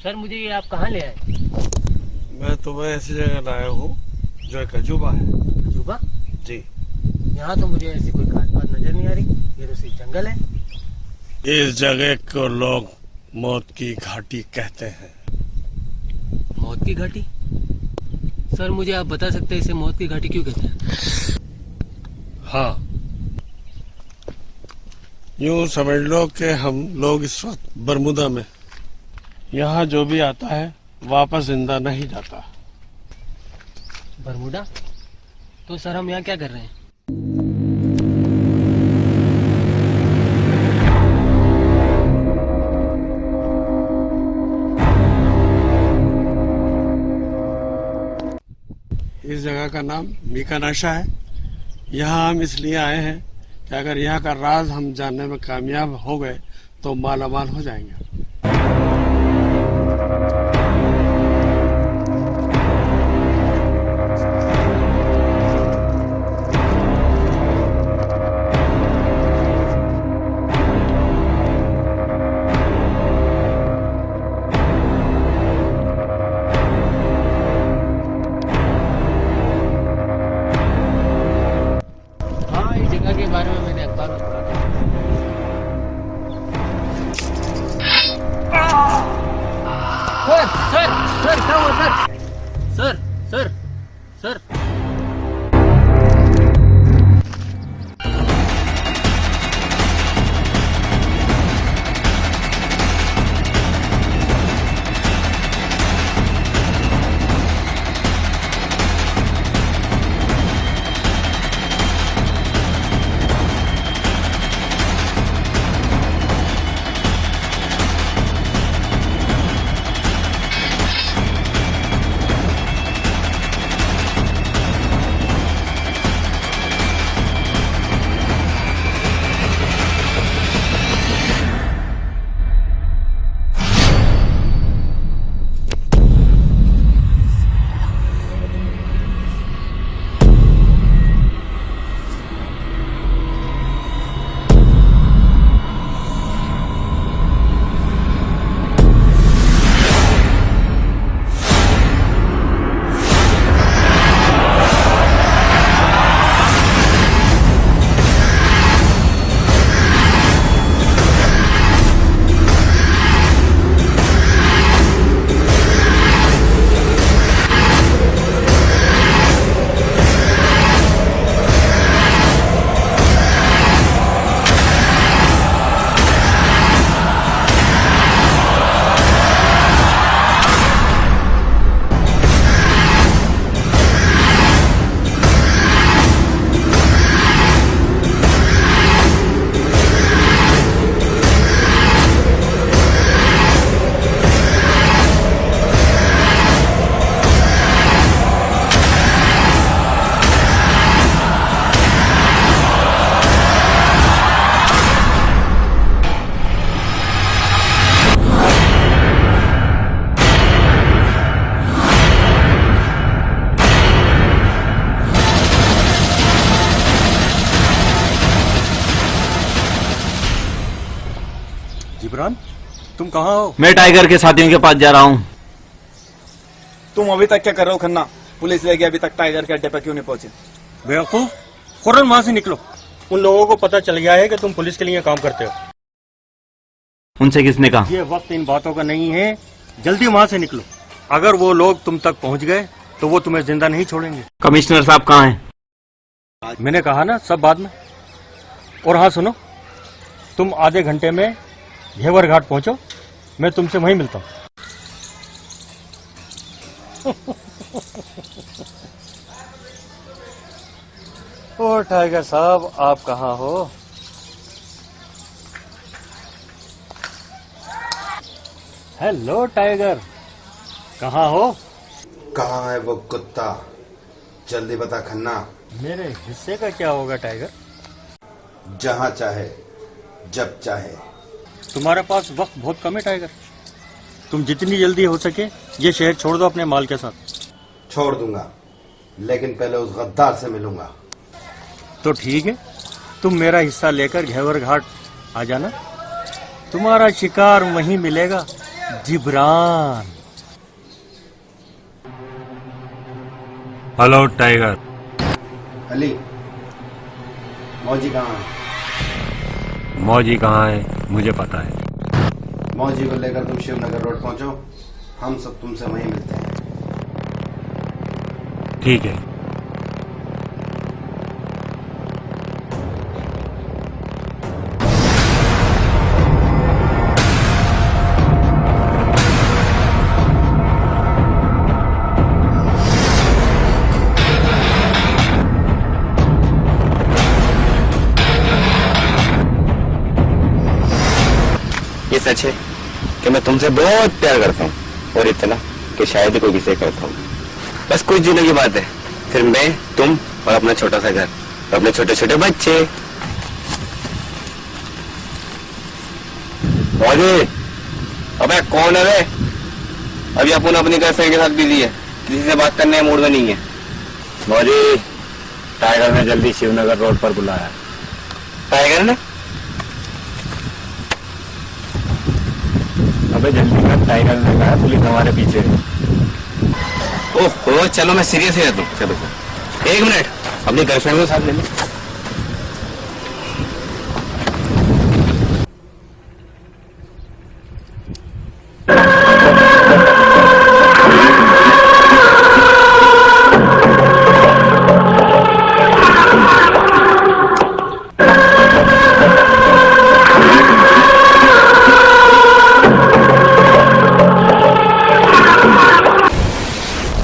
Sir मुझे ये आप कहाँ ले आए? मैं तुम्हें ऐसी जगह लाया हूँ जो एक अजूबा है। अजूबा? जी। यहाँ तो मुझे ऐसी कोई खास बात नजर नहीं आ रही। ये तो सिर्फ जंगल है। इस जगह को लोग मौत की घाटी कहते हैं। मौत की घाटी? सर मुझे आप बता सकते हैं इसे मौत की घाटी क्यों कहते हैं? हाँ, यूं समझ लो कि हम लोग इस वक्त बरमुदा में, यहाँ जो भी आता है वापस जिंदा नहीं जाता। बरमुडा? तो सर हम यहाँ क्या कर रहे हैं? इस जगह का नाम मीकानाशा है। यहाँ हम इसलिए आए हैं कि अगर यहाँ का राज हम जानने में कामयाब हो गए तो मालामाल हो जाएंगे। हाँ, इस जगह के बारे में मैंने अखबार में पढ़ा था। सर सर क्या हुआ sir? Sir sir sir Jibran, तुम कहाँ हो? मैं टाइगर के साथियों के पास जा रहा हूँ। तुम अभी तक क्या कर रहे हो खन्ना? पुलिस लेके अभी तक टाइगर के अड्डे पर क्यों नहीं पहुंचे? बेवकूफ, फौरन वहां से निकलो। उन लोगों को पता चल गया है कि तुम पुलिस के लिए काम करते हो। उनसे किसने कहा? ये वक्त इन बातों का नहीं है, जल्दी वहां से निकलो। अगर वो लोग तुम तक पहुंच गए तो वो तुम्हें जिंदा नहीं छोड़ेंगे। कमिश्नर साहब कहाँ हैं? मैंने कहा ना, सब बाद में। और हाँ सुनो, तुम आधे घंटे में घेवर घाट पहुंचो, मैं तुमसे वहीं मिलता हूँ। ओ टाइगर साहब, आप कहाँ हो? हेलो टाइगर, कहाँ हो? कहाँ है वो कुत्ता? जल्दी बता खन्ना। मेरे हिस्से का क्या होगा टाइगर? जहाँ चाहे, जब चाहे। तुम्हारे पास वक्त बहुत कम है टाइगर। तुम जितनी जल्दी हो सके ये शहर छोड़ दो अपने माल के साथ। छोड़ दूंगा, लेकिन पहले उस गद्दार से मिलूंगा। तो ठीक है, तुम मेरा हिस्सा लेकर घेवर घाट आ जाना। तुम्हारा शिकार वहीं मिलेगा जिब्रान। Hello tiger. अली, मौजी कहाँ है? मौजी कहाँ है मुझे पता है। मौजी को लेकर तुम शिवनगर रोड पहुंचो, हम सब तुमसे वहीं मिलते हैं। ठीक है। ये सच है कि मैं तुमसे बहुत प्यार करता हूँ, और इतना कि शायद ही कोई किसी करता हूँ। बस कुछ दिनों की बात है, फिर मैं, तुम और अपना छोटा सा घर और अपने छोटे छोटे बच्चे। मौजी, अबे कौन है वे? अभी अपन अपनी गर्लफ्रेंड के साथ बिजी है, किसी से बात करने मूड में नहीं है। मौजी, टाइगर ने जल्दी शिवनगर रोड पर बुलाया। टाइगर ने? अबे जल्दी कर, टाइगर ने कहा पुलिस हमारे पीछे है। ओह चलो, मैं सीरियस ही रहता हूँ। चलो 1 मिनट, अपनी गर्लफ्रेंड को साथ ले लो।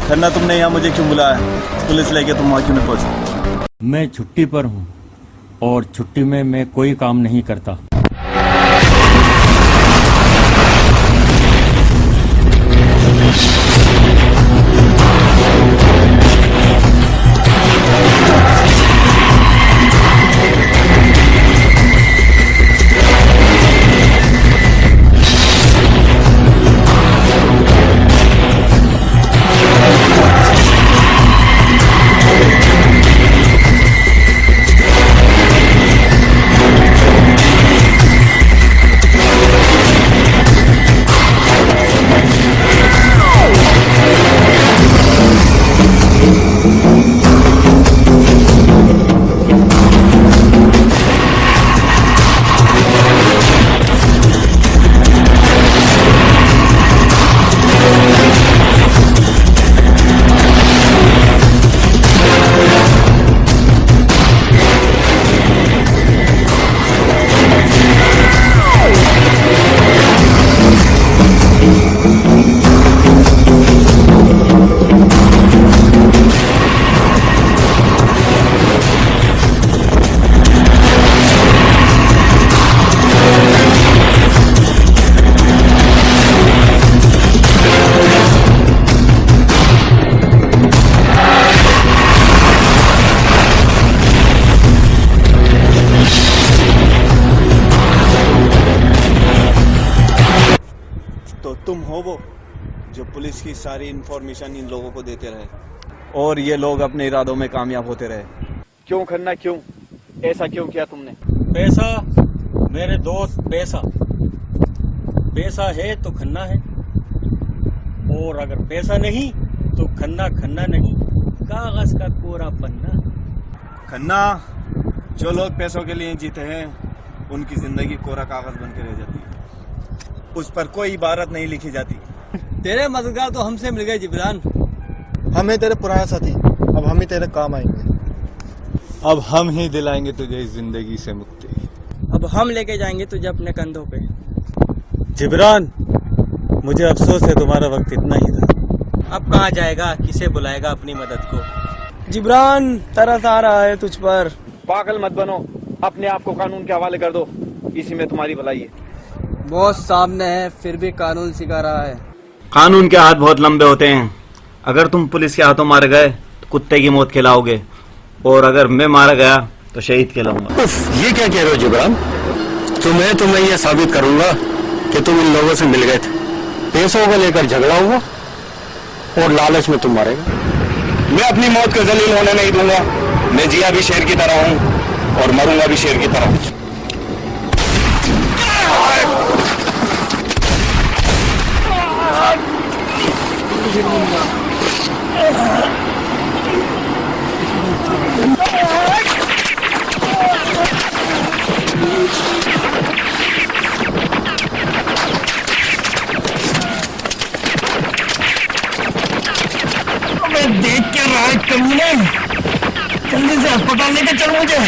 खन्ना, तुमने यहाँ मुझे क्यों बुलाया? पुलिस लेके तुम वहाँ क्यों नहीं पहुंचे? मैं छुट्टी पर हूँ और छुट्टी में मैं कोई काम नहीं करता। तो तुम हो वो जो पुलिस की सारी इंफॉर्मेशन इन लोगों को देते रहे और ये लोग अपने इरादों में कामयाब होते रहे। क्यों खन्ना, क्यों ऐसा क्यों किया तुमने? पैसा मेरे दोस्त, पैसा पैसा है तो खन्ना है, और अगर पैसा नहीं तो खन्ना खन्ना नहीं, कागज का कोरा पन्ना। खन्ना, जो लोग पैसों के लिए जीते हैं उनकी जिंदगी कोरा कागज बन के रह जाती है, उस पर कोई इबारत नहीं लिखी जाती। तेरे मददगार तो हमसे मिल गए जिब्रान। हमें तेरे पुराने साथी, अब हम ही तेरे काम आएंगे। अब हम ही दिलाएंगे तुझे इस जिंदगी से मुक्ति। अब हम लेके जाएंगे तुझे अपने कंधों पे। जिब्रान, मुझे अफसोस है तुम्हारा वक्त इतना ही था। अब कहाँ जाएगा, किसे बुलाएगा अपनी मदद को? जिब्रान, तरस आ रहा है तुझ पर। पागल मत बनो, अपने आप को कानून के हवाले कर दो, इसी में तुम्हारी भलाई है। बॉस सामने है, फिर भी कानून सिखा रहा है। कानून के हाथ बहुत लंबे होते हैं। अगर तुम पुलिस के हाथों मारे गए तो कुत्ते की मौत खिलाओगे, और अगर मैं मारा गया तो शहीद खिलाऊंगा। ये क्या कह रहे हो जिब्रान? तुम्हें ये साबित करूंगा कि तुम इन लोगों से मिल गए थे। पैसों को लेकर झगड़ा हुआ और लालच में तुम मारेगा। मैं अपनी मौत को जलील होने नहीं दूंगा। मैं जिया भी शेर की तरह हूं और मरूंगा भी शेर की तरह। अस्पताल लेके चल मुझे।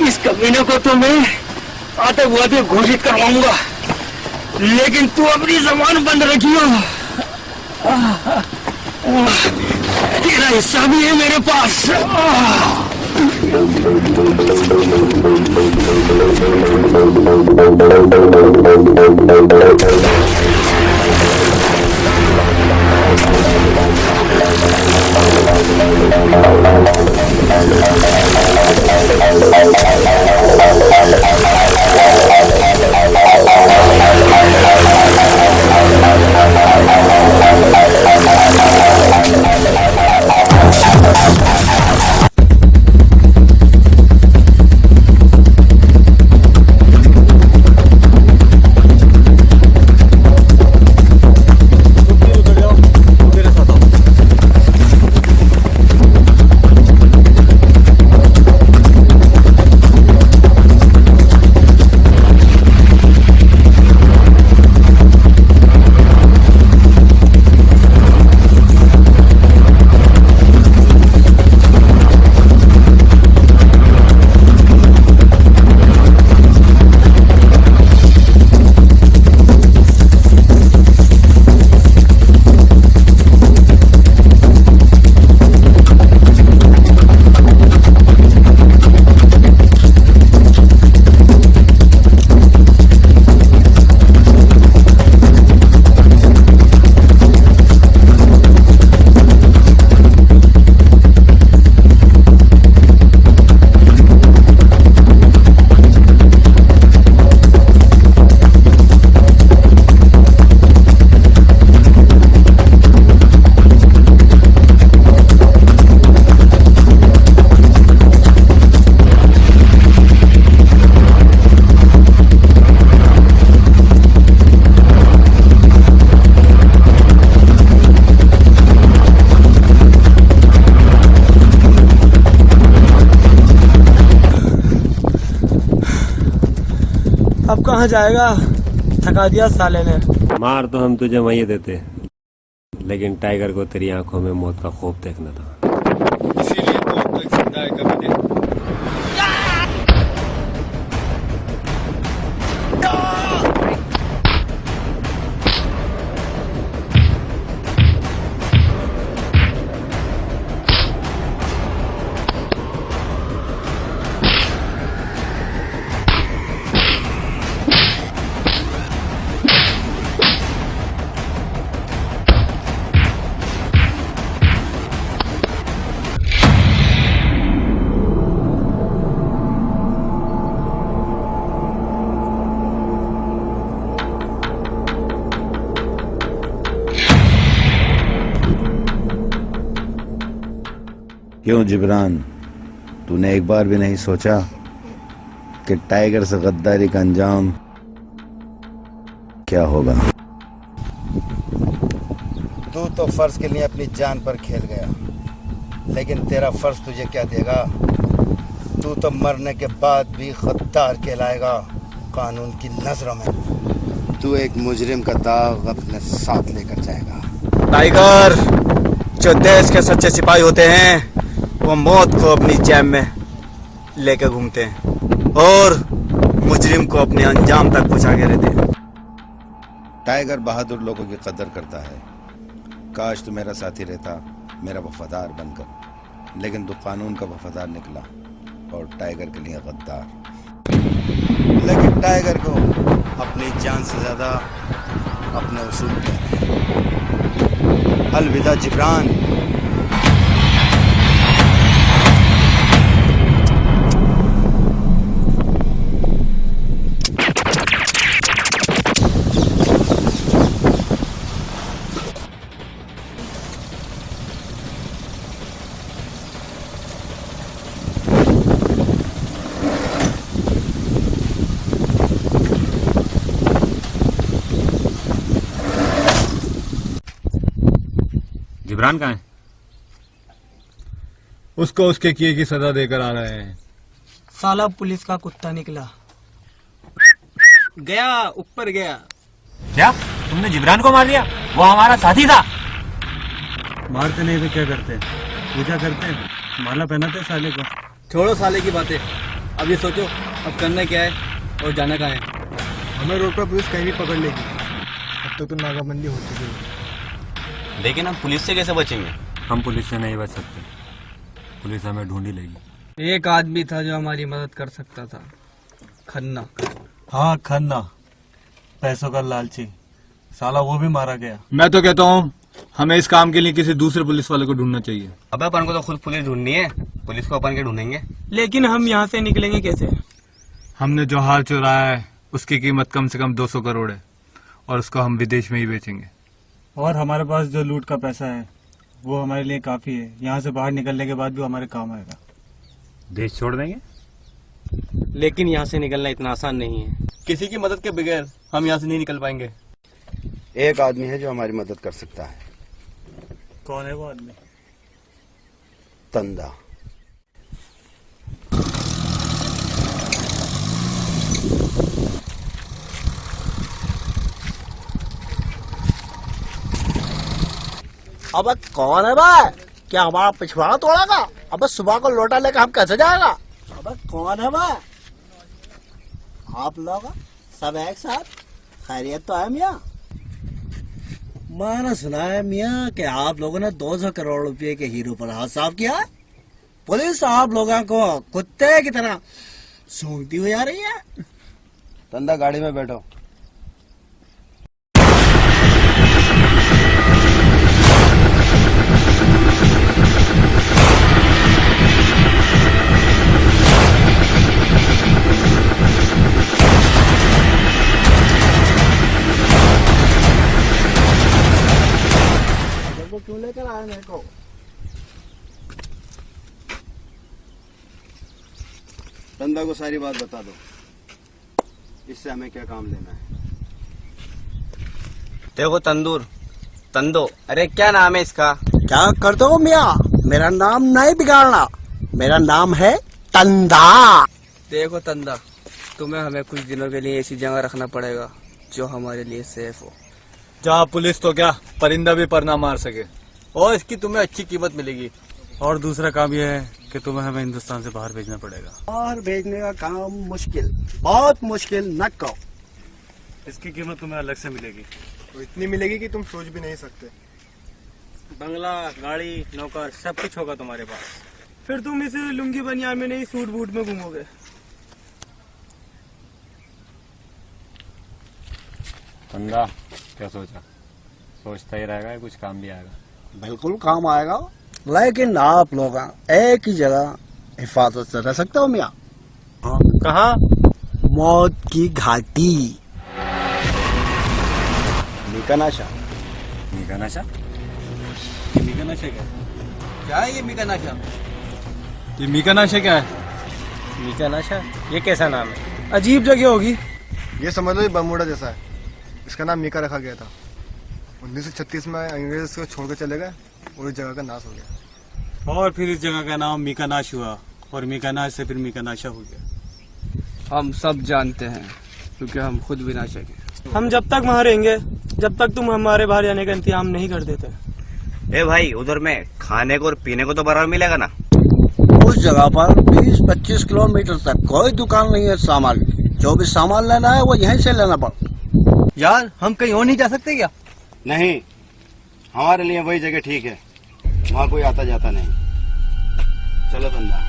इस कमीने को तो मैं आतंकवादी घोषित करवाऊंगा, लेकिन तू अपनी जबान बंद रखियो। तेरा हिस्सा भी है मेरे पास। अब कहाँ जाएगा? थका दिया साले ने। मार तो हम तुझे वही देते, लेकिन टाइगर को तेरी आंखों में मौत का खौफ देखना था। इसीलिए तो अब तक जिंदा है कभी नहीं। क्यों जिब्रान, तूने एक बार भी नहीं सोचा कि टाइगर से गद्दारी का अंजाम क्या होगा? तू तो फर्ज के लिए अपनी जान पर खेल गया, लेकिन तेरा फर्ज तुझे क्या देगा? तू तो मरने के बाद भी गद्दार कहलाएगा कानून की नजरों में। तू एक मुजरिम का दाग अपने साथ लेकर जाएगा। टाइगर, जो देश के सच्चे सिपाही होते हैं वो मौत को अपनी जेब में लेके घूमते हैं और मुजरिम को अपने अंजाम तक पहुंचा के रहते हैं। टाइगर बहादुर लोगों की कदर करता है। काश तू मेरा साथी रहता, मेरा वफादार बनकर, लेकिन तू कानून का वफादार निकला और टाइगर के लिए गद्दार। लेकिन टाइगर को अपनी जान से ज्यादा अपने उसूल प्यारे हैं। अलविदा जिब्रान। जिब्रान कहाँ है? उसको उसके किए की सजा देकर आ रहे हैं। साला पुलिस का कुत्ता निकला। गया ऊपर गया। क्या तुमने जिब्रान को मार दिया? वो हमारा साथी था। मारते नहीं तो क्या करते हैं? पूजा करते हैं, माला पहनाते साले को। छोड़ो साले की बातें, अब ये सोचो अब करना क्या है और जाना कहाँ है। हमें रोड पर पुलिस कहीं भी पकड़ लेगी। अब तो नाकाबंदी हो चुकी है। लेकिन हम पुलिस से कैसे बचेंगे? हम पुलिस से नहीं बच सकते, पुलिस हमें ढूंढ ही लेगी। एक आदमी था जो हमारी मदद कर सकता था, खन्ना। हाँ खन्ना, पैसों का लालची साला, वो भी मारा गया। मैं तो कहता हूँ हमें इस काम के लिए किसी दूसरे पुलिस वाले को ढूंढना चाहिए। अबे अपन को तो खुद पुलिस ढूंढनी है, पुलिस को अपन के ढूंढेंगे। लेकिन हम यहाँ से निकलेंगे कैसे? हमने जो हाल चुराया है उसकी कीमत कम से कम 200 करोड़ है और उसको हम विदेश में ही बेचेंगे। और हमारे पास जो लूट का पैसा है वो हमारे लिए काफी है। यहाँ से बाहर निकलने के बाद भी हमारे काम आएगा। देश छोड़ देंगे, लेकिन यहाँ से निकलना इतना आसान नहीं है। किसी की मदद के बगैर हम यहाँ से नहीं निकल पाएंगे। एक आदमी है जो हमारी मदद कर सकता है। कौन है वो आदमी? तंदा। अब कौन है भाई? क्या हमारा पिछवाड़ा तोड़ेगा? अब सुबह को लोटा लेकर हम कैसे जाएगा? अब कौन है भाई? आप लोग सब एक साथ? खैरियत तो है मियाँ? मैंने सुना है मियाँ कि आप लोगों ने 200 करोड़ रुपए के हीरो पर हाथ साफ किया है। पुलिस आप लोगों को कुत्ते की तरह सूंघती हुई आ रही है। तंदा गाड़ी में बैठो। क्यों लेकर आए मेरे को? तंदा को सारी बात बता दो, इससे हमें क्या काम लेना है। देखो तंदो, अरे क्या नाम है इसका? क्या कर दो मियाँ, मेरा नाम नहीं बिगाड़ना, मेरा नाम है तंदा। देखो तंदा, तुम्हें हमें कुछ दिनों के लिए ऐसी जगह रखना पड़ेगा जो हमारे लिए सेफ हो, जहाँ पुलिस तो क्या परिंदा भी पर ना मार सके, और इसकी तुम्हें अच्छी कीमत मिलेगी। और दूसरा काम यह है कि तुम्हें हमें हिंदुस्तान से बाहर भेजना पड़ेगा। बाहर भेजने का काम मुश्किल, बहुत मुश्किल, न कहो। इसकी कीमत तुम्हें अलग से मिलेगी। तो इतनी मिलेगी कि तुम सोच भी नहीं सकते। बंगला, गाड़ी, नौकर सब कुछ होगा तुम्हारे पास। फिर तुम इस लुंगी बनियान में नहीं, सूट बूट में घूमोगे। बंदा क्या सोचा? सोचता ही रहेगा, कुछ काम भी आएगा। बिल्कुल काम आएगा, लेकिन आप लोग एक ही जगह हिफाजत से रह सकते हो मियाँ। कहाँ? मौत की घाटी। मीकानाशा। मीकानाशा? ये मीकानाशा क्या है? क्या है ये मीकानाशा? ये मीकानाशा क्या है? मीकानाशा ये कैसा नाम है? अजीब जगह होगी। ये समझ लो ये बरमूडा जैसा है। इसका नाम मीका रखा गया था। 1936 में अंग्रेज इसको छोड़ कर चले गए और इस जगह का नाश हो गया। और फिर इस जगह का नाम मीकानाश हुआ और मीकानाश से फिर मीकानाशा हो गया। हम सब जानते हैं क्योंकि हम खुद विनाशक हैं। हम जब तक वहाँ रहेंगे जब तक तुम हमारे बाहर जाने का इंतजाम नहीं कर देते। ए भाई, उधर में खाने को और पीने को तो बराबर मिलेगा ना? उस जगह पर 20-25 किलोमीटर तक कोई दुकान नहीं है सामान की। जो भी सामान लेना है वो यहीं से लेना पड़ा। यार हम कहीं और नहीं जा सकते क्या? नहीं, हमारे लिए वही जगह ठीक है, वहाँ कोई आता जाता नहीं। चलो तंदा।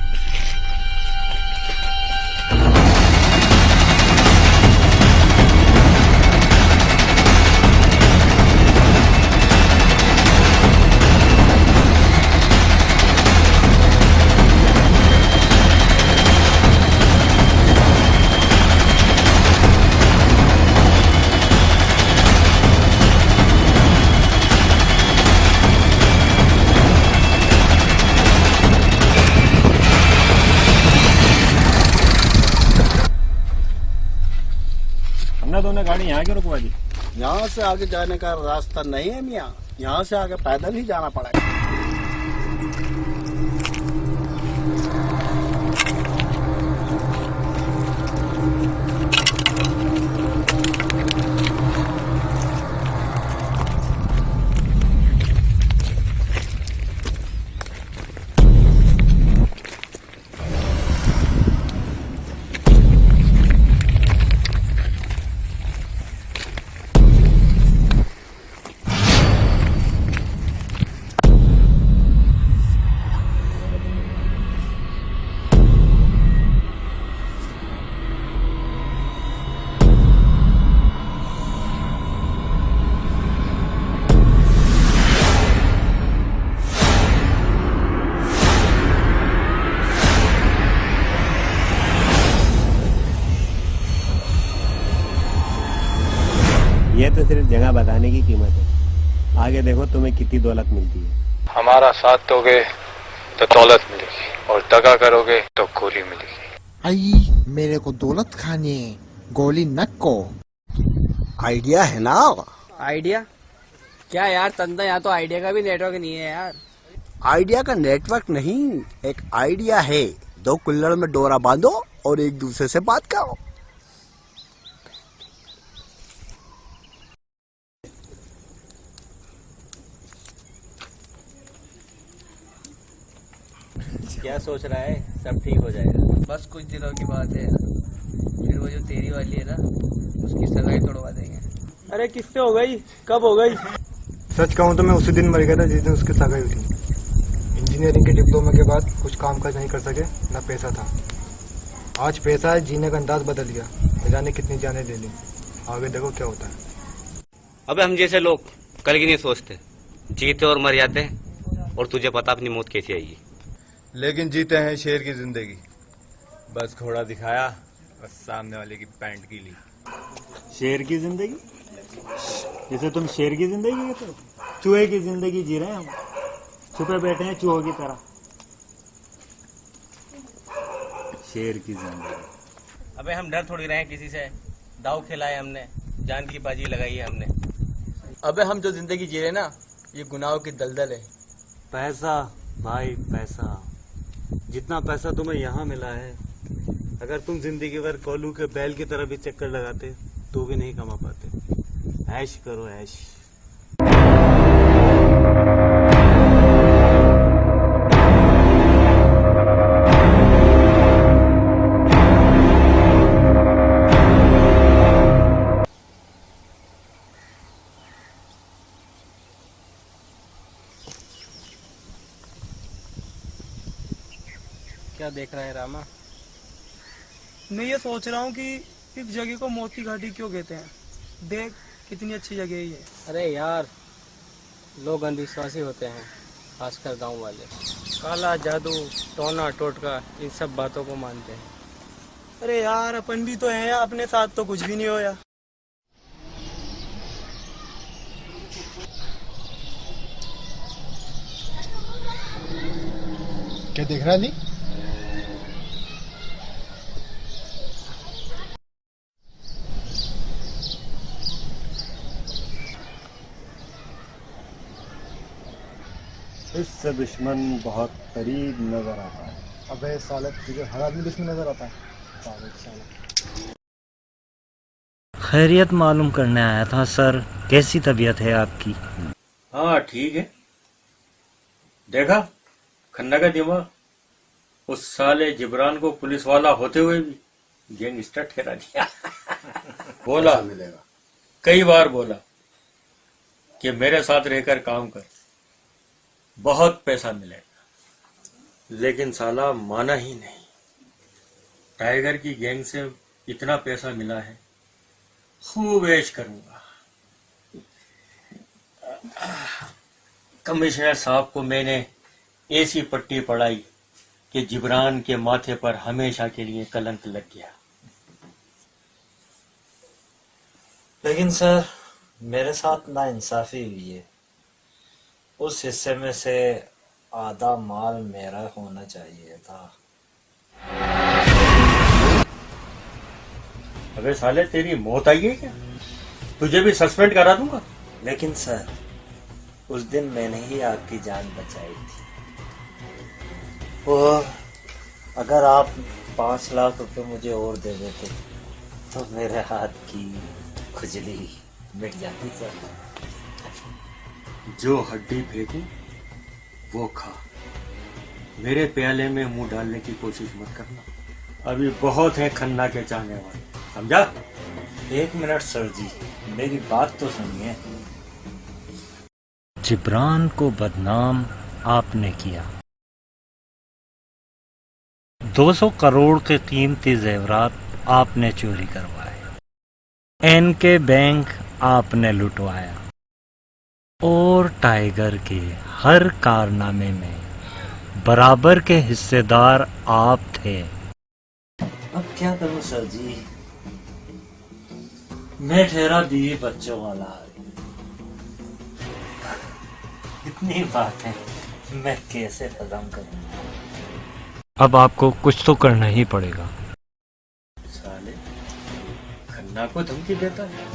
तुमने गाड़ी यहाँ क्यों रुकवा दी? यहाँ से आगे जाने का रास्ता नहीं है मियाँ, यहाँ से आगे पैदल ही जाना पड़ेगा। ये तो सिर्फ जगह बताने की कीमत है, आगे देखो तुम्हें कितनी दौलत मिलती है। हमारा साथ दोगे तो दौलत मिलेगी और दगा करोगे तो गोली मिलेगी। आई मेरे को दौलत खानी है, गोली नक्को। आइडिया है ना? आइडिया क्या यार तंदा, यहाँ तो आइडिया का भी नेटवर्क नहीं है यार। आइडिया का नेटवर्क नहीं, एक आइडिया है। 2 कुल्लड़ में डोरा बांधो और एक दूसरे से बात करो। क्या सोच रहा है? सब ठीक हो जाएगा। बस कुछ दिनों की बात है, फिर वो जो तेरी वाली है ना, उसकी सगाई तोड़वा देंगे। अरे किससे हो गई? कब हो गई? सच कहूँ तो मैं उसी दिन मर गया था जिस दिन उसकी सगाई हुई थी। इंजीनियरिंग के डिप्लोमा के बाद कुछ काम काज नहीं कर सके, ना पैसा था। आज पैसा है, जीने का अंदाज बदल गया, न जाने कितनी जाने ले ली। आगे देखो क्या होता है। अबे हम जैसे लोग कल की नहीं सोचते, जीते और मर जाते हैं, और तुझे पता अपनी मौत कैसी आएगी। लेकिन जीते हैं शेर की जिंदगी। बस घोड़ा दिखाया और सामने वाले की पैंट की ली। शेर की जिंदगी? जैसे तुम शेर की जिंदगी कहते हो? चूहे की जिंदगी जी रहे हैं हम, छुपे बैठे हैं चूहों की तरह। शेर की जिंदगी। अबे हम डर थोड़ी रहे हैं किसी से, दाव खिलाए हमने, जान की बाजी लगाई है हमने। अबे हम जो जिंदगी जी रहे ना, ये गुनाहों की दलदल है। पैसा भाई पैसा, जितना पैसा तुम्हें यहाँ मिला है, अगर तुम जिंदगी भर कोलू के बैल की तरह भी चक्कर लगाते तो भी नहीं कमा पाते। ऐश करो ऐश। क्या देख रहा है रामा? मैं ये सोच रहा हूँ कि इस जगह को मौत की घाटी क्यों कहते हैं। देख कितनी अच्छी जगह है ये। अरे यार, लोग अंधविश्वासी होते हैं, खासकर गांव वाले। काला जादू, टोना टोटका, इन सब बातों को मानते हैं। अरे यार अपन भी तो हैं, अपने साथ तो कुछ भी नहीं होया। क्या देख रहा नहीं? इससे दुश्मन बहुत करीब नजर आता है। अबे साले तुझे हर आदमी दुश्मन नजर आता है। पागल साला। खैरियत मालूम करने आया था सर, कैसी तबीयत है आपकी? हाँ ठीक है। देखा खन्ना का दिमाग, उस साले जिब्रान को पुलिस वाला होते हुए भी गैंगस्टर ठहरा दिया। बोला मिलेगा, कई बार बोला कि मेरे साथ रहकर काम कर, बहुत पैसा मिलेगा, लेकिन साला माना ही नहीं। टाइगर की गैंग से इतना पैसा मिला है, खूब ऐश करूंगा। कमिश्नर साहब को मैंने ऐसी पट्टी पढ़ाई कि जिब्रान के माथे पर हमेशा के लिए कलंक लग गया। लेकिन सर मेरे साथ नाइंसाफी हुई है, उस हिस्से में से आधा माल मेरा होना चाहिए था। अबे साले तेरी मौत आई है क्या? तुझे भी सस्पेंड करा दूंगा। लेकिन सर उस दिन मैंने ही आपकी जान बचाई थी, और अगर आप 5 लाख रुपए मुझे और दे देते तो मेरे हाथ की खुजली मिट जाती सर। जो हड्डी फेंकू वो खा, मेरे प्याले में मुंह डालने की कोशिश मत करना। अभी बहुत है खन्ना के चाहने वाले, समझा? 1 मिनट सर जी, मेरी बात तो सुनिए। जिब्रान को बदनाम आपने किया, 200 करोड़ के कीमती जेवरात आपने चोरी करवाए, एनके बैंक आपने लुटवाया, और टाइगर के हर कारनामे में बराबर के हिस्सेदार आप थे। अब क्या करूं सर जी, मैं ठहरा बीवी बच्चों वाला आदमी। इतनी बातें मैं कैसे खत्म करूं? अब आपको कुछ तो करना ही पड़ेगा। साले खन्ना को धमकी देता है।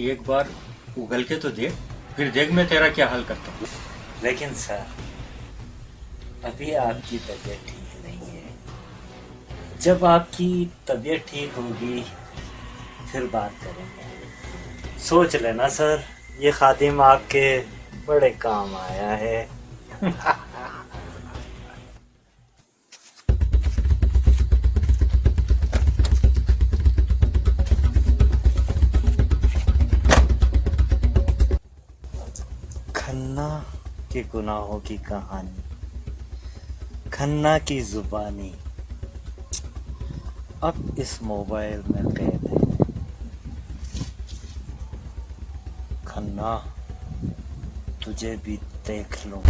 एक बार उगल के तो देख, फिर देख मैं तेरा क्या हाल करता हूँ। लेकिन सर, अभी आपकी तबीयत ठीक नहीं है। जब आपकी तबीयत ठीक होगी फिर बात करेंगे। सोच लेना सर, ये खादिम आपके बड़े काम आया है। खन्ना के गुनाहों की कहानी, खन्ना की जुबानी अब इस मोबाइल में कैद है। खन्ना, तुझे भी देख लो।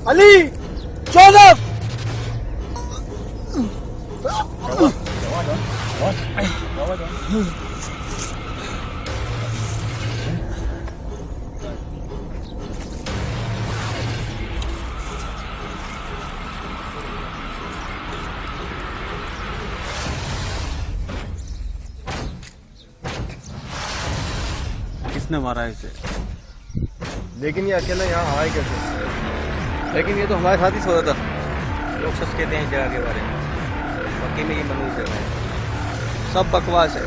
अली, जोसेफ, किसने मारा है इसे? लेकिन ये अकेला यहाँ आए कैसे? लेकिन ये तो हमारे साथ ही सो रहा था। लोग सच कहते हैं इस जगह के बारे में, बाकी में ये मनुष्य जगह है। सब बकवास है।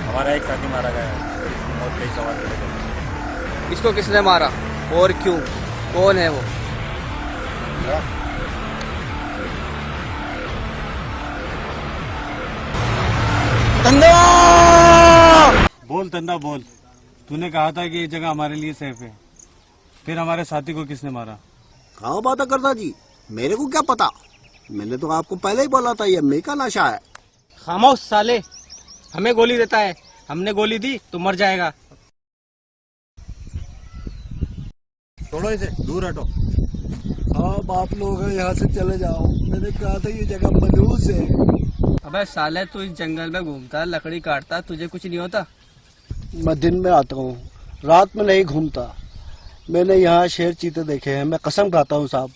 हमारा एक साथी मारा गया है और इसकी मौत का ही सवाल करेगा। इसको किसने मारा और क्यों? कौन है वो? बोल तंदा बोल, तूने कहा था कि ये जगह हमारे लिए सेफ है, फिर हमारे साथी को किसने मारा? कहाँ बात करता जी, मेरे को क्या पता? मैंने तो आपको पहले ही बोला था ये मीका नशा है। खामोश साले, हमें गोली देता है। हमने गोली दी तो मर जाएगा। छोड़ो इसे, दूर हटो। अब आप लोग यहाँ से चले जाओ, मैंने कहा था ये जगह मनहूस है। अबे साले, तू इस जंगल में घूमता, लकड़ी काटता, तुझे कुछ नहीं होता? मैं दिन में आता हूँ, रात में नहीं घूमता। मैंने यहाँ शेर चीते देखे हैं, मैं कसम खाता हूँ साहब।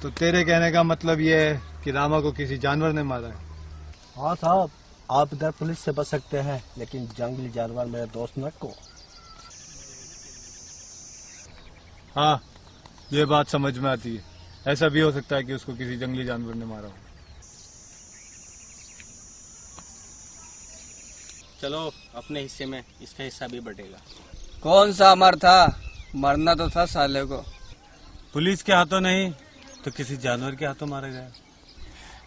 तो तेरे कहने का मतलब ये है कि रामा को किसी जानवर ने मारा है? हाँ साहब, आप इधर पुलिस से बच सकते हैं, लेकिन जंगली जानवर मेरे दोस्त न को। हाँ, ये बात समझ में आती है। ऐसा भी हो सकता है कि उसको किसी जंगली जानवर ने मारा हो। चलो, अपने हिस्से में इसका हिस्सा भी बटेगा। कौन सा अमर था? मरना तो था साले को। पुलिस के हाथों नहीं तो किसी जानवर के हाथों मारा गया,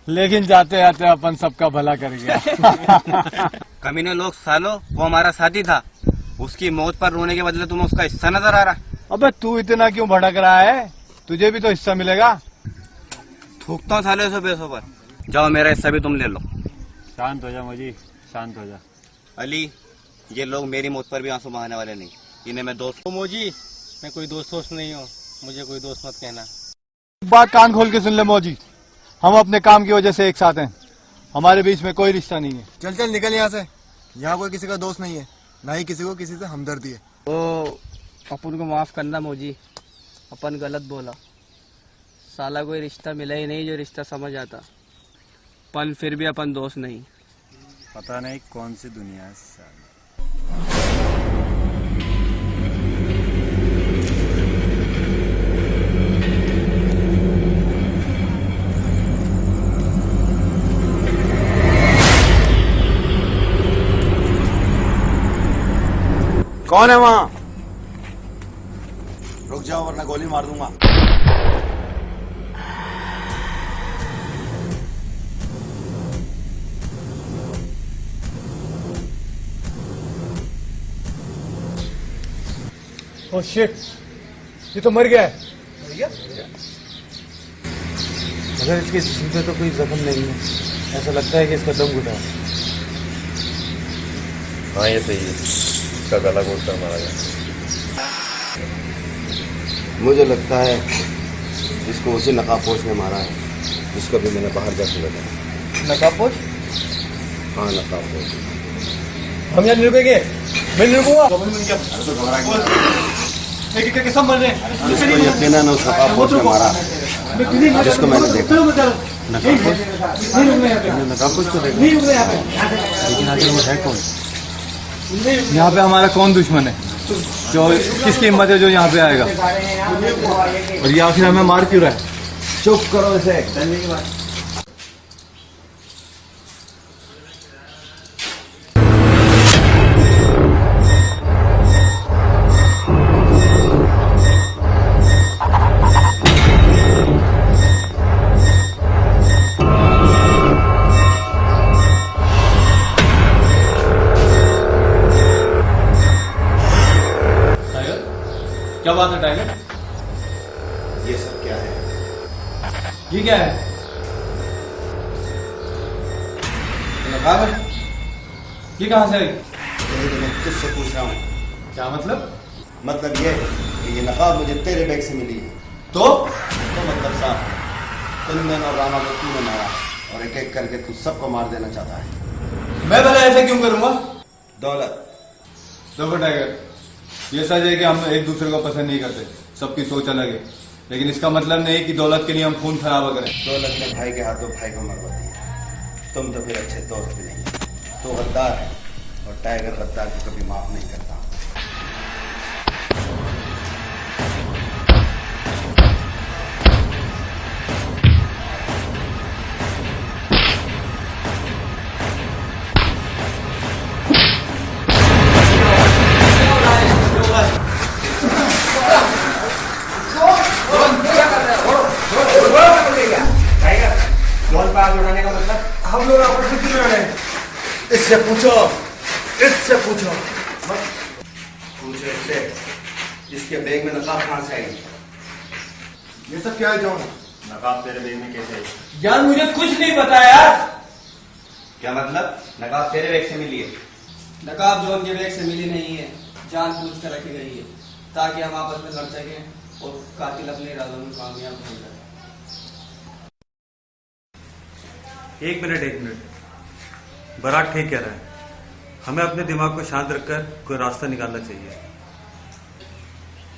लेकिन जाते जाते अपन सबका भला कर गया। कमीने लोग सालो, वो हमारा साथी था, उसकी मौत पर रोने के बदले तुम्हें उसका हिस्सा नजर आ रहा है। अबे तू इतना क्यों भड़क रहा है? तुझे भी तो हिस्सा मिलेगा। थूकता हूँ साले से पैसों पर। जाओ, मेरा हिस्सा भी तुम ले लो। शांत हो जा मुझे, शांत हो जा। अली, ये लोग मेरी मौत पर भी आंसू बहाने वाले नहीं। इन्हें मैं दोस्त। मोजी, मैं कोई दोस्त नहीं हूँ, मुझे कोई दोस्त मत कहना। बात कान खोल के सुन ले मौजी, हम अपने काम की वजह से एक साथ हैं, हमारे बीच में कोई रिश्ता नहीं है। चल चल निकल यहाँ से, यहाँ कोई किसी का दोस्त नहीं है, ना ही किसी को किसी से हमदर्दी है। ओ अपन को माफ करना मौजी, अपन गलत बोला। साला कोई रिश्ता मिला ही नहीं जो रिश्ता समझ आता, पर फिर भी अपन दोस्त नहीं। पता नहीं कौन सी दुनिया है साला। कौन है वहां? रुक जाओ वरना गोली मार दूंगा। ओह शिट, ये तो मर गया है। मर गया? मगर इसके जिस्म पे तो कोई जख्म नहीं है, ऐसा लगता है कि इसका दम घुटा है। हाँ ये सही है, इसका गला घोटकर मारा गया। मुझे लगता है इसको उसी नकाबपोश ने मारा है जिसको भी मैंने बाहर जाके बताया। नकाबपोश? हाँ नकाबपोश। हम यहाँ नहीं रुकेंगे, मैं नहीं रुकूंगा। एक करके सब मर रहे हैं। जिसको यकीनन उस नकाबपोश ने मारा है, जिसको मैंने देखा। नकाबपोश को देखा, लेकिन आखिर वो है कौन? यहाँ पे हमारा कौन दुश्मन है जो, किसकी हिम्मत है जो यहाँ पे आएगा? और ये आखिर हमें मार क्यों रहा है? चुप करो इसे। क्या बात है टाइगर? ये सब क्या है? ये क्या है? नकाब है? ये कहाँ से आई? मैं तुझसे पूछ रहा हूँ। क्या मतलब? मतलब ये कि ये नकाब मुझे तेरे बैग से मिली है। तो मतलब साफ है, कुंदन और राणा को तूने मारा और एक एक करके तू सबको मार देना चाहता है। मैं भला ऐसा क्यों करूंगा? दौलत। देखो टाइगर, ये सच है कि हम एक दूसरे को पसंद नहीं करते, सबकी सोच अलग है, लेकिन इसका मतलब नहीं कि दौलत के लिए हम खून खराबा करें। दौलत ने भाई के हाथों भाई को मरवा दिया। तुम तो फिर अच्छे दोस्त भी नहीं, तो गद्दार है, और टाइगर गद्दार को कभी माफ नहीं करता। हम लोग आपस में क्यों लड़ रहे हैं? इससे पूछो, इससे पूछो। पूछो इससे, इसके बैग में नकाब कहाँ से आई? ये सब क्या है जॉन? नकाब तेरे बैग में कैसे आई? यार मुझे कुछ नहीं पता यार। क्या मतलब? नकाब तेरे बैग से मिली है? नकाब जॉन के बैग से मिली नहीं है, जानबूझ कर रखी गई है ताकि हम आपस में लड़ सकें और कातिल अपने इरादों में कामयाब हो जाए। एक मिनट, बरात ठीक कह रहा है, हमें अपने दिमाग को शांत रखकर कोई रास्ता निकालना चाहिए।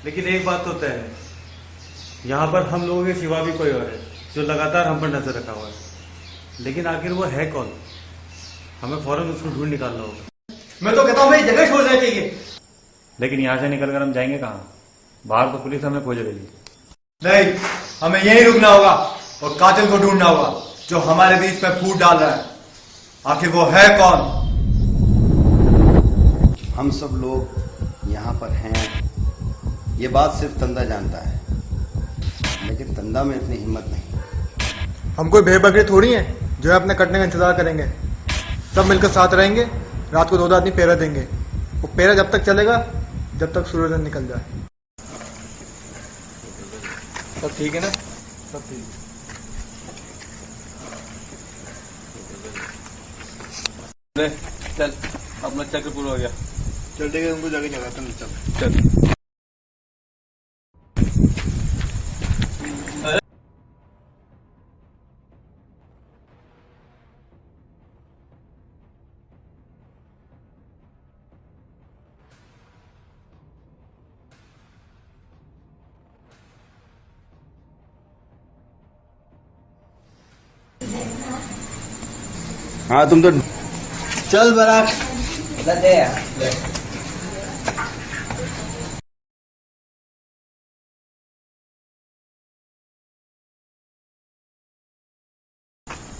लेकिन एक बात तो तय है, यहाँ पर हम लोगों के सिवा भी कोई और है जो लगातार हम पर नजर रखा हुआ है, लेकिन आखिर वो है कौन? हमें फौरन उसको ढूंढ निकालना होगा। मैं तो कहता हूँ भाई जगह छोड़ देनी चाहिए। लेकिन यहाँ से निकलकर हम जाएंगे कहाँ? बाहर तो पुलिस हमें खोज रही है। नहीं, हमें यहीं रुकना होगा और कातिल को ढूंढना होगा जो हमारे बीच में फूट डाल रहा है। आखिर वो है कौन? हम सब लोग यहाँ पर हैं, ये बात सिर्फ तंदा जानता है, लेकिन तंदा में इतनी हिम्मत नहीं। हम कोई बेबकरी थोड़ी है जो है अपने कटने का इंतजार करेंगे। सब मिलकर साथ रहेंगे, रात को 2 आदमी पेरा देंगे। वो पेरा जब तक चलेगा जब तक सूरज न निकल जाए। सब ठीक है ना? सब ठीक है। चल अपना चक्र पूरा हो गया। चल ठीक है, उनको जाके जगाता हूँ। चल चल। हाँ तुम तो चल बराक दे यार।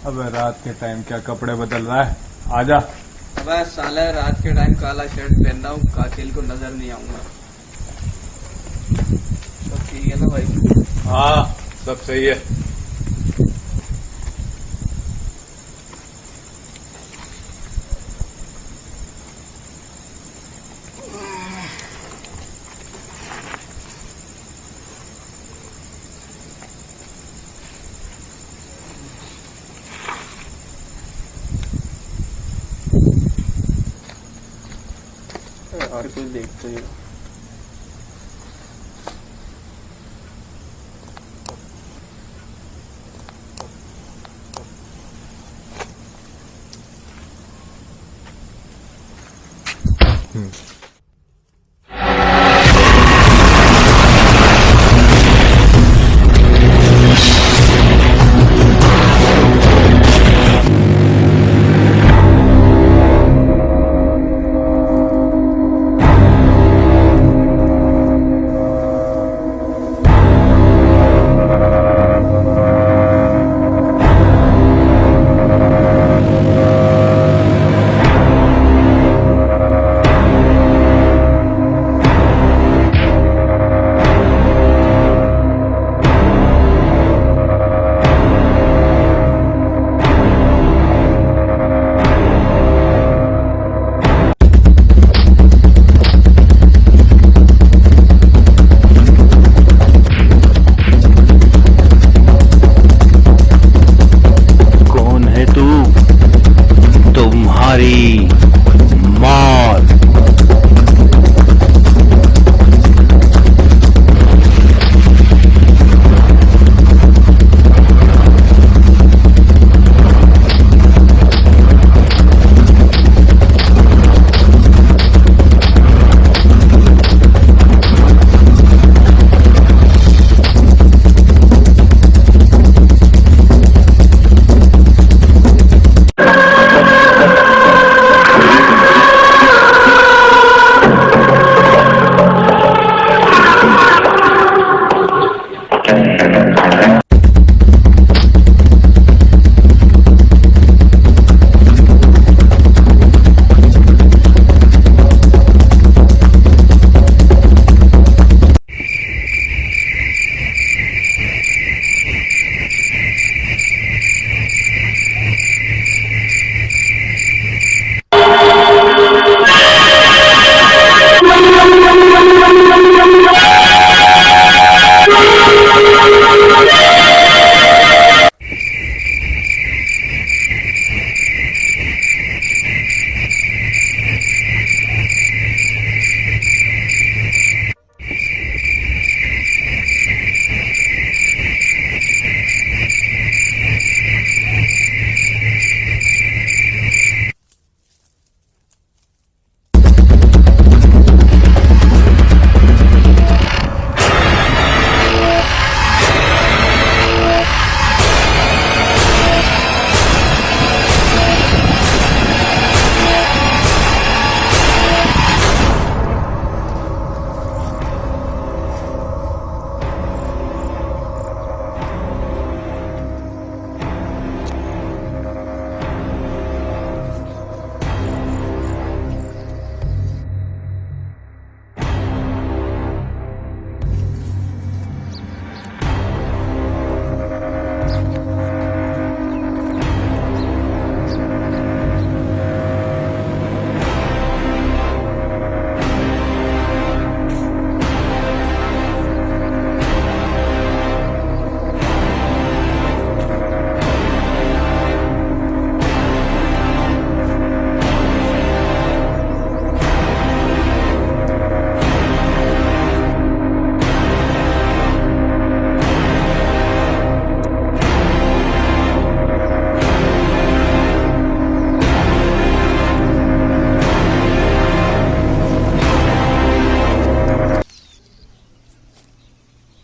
अबे रात के टाइम क्या कपड़े बदल रहा है, आजा। अबे साले रात के टाइम काला शर्ट पहन रहा हूँ, कातिल को नजर नहीं आऊंगा। सब ठीक है ना भाई? हाँ सब सही है। और कुछ देखते ही हो।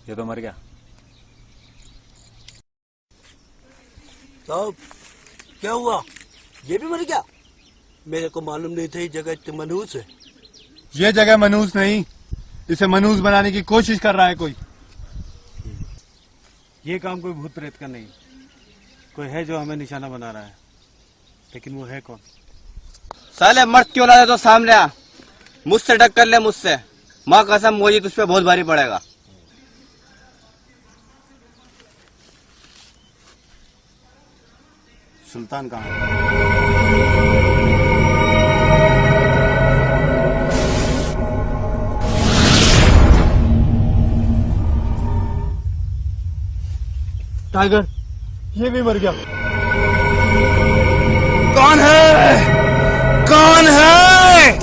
ये तो मर गया। साहब क्या हुआ? ये भी मर गया? मेरे को मालूम नहीं था ये जगह इतनी मनहूस है। ये जगह मनहूस नहीं, इसे मनहूस बनाने की कोशिश कर रहा है कोई। ये काम कोई भूत प्रेत का नहीं, कोई है जो हमें निशाना बना रहा है, लेकिन वो है कौन? साले मर्द क्यों ला तो सामने आ, मुझसे टक्कर ले मुझसे, माँ कसम मोजी तुझ पे बहुत भारी पड़ेगा। सुल्तान कहाँ है? टाइगर ये भी मर गया। कौन है? कौन है?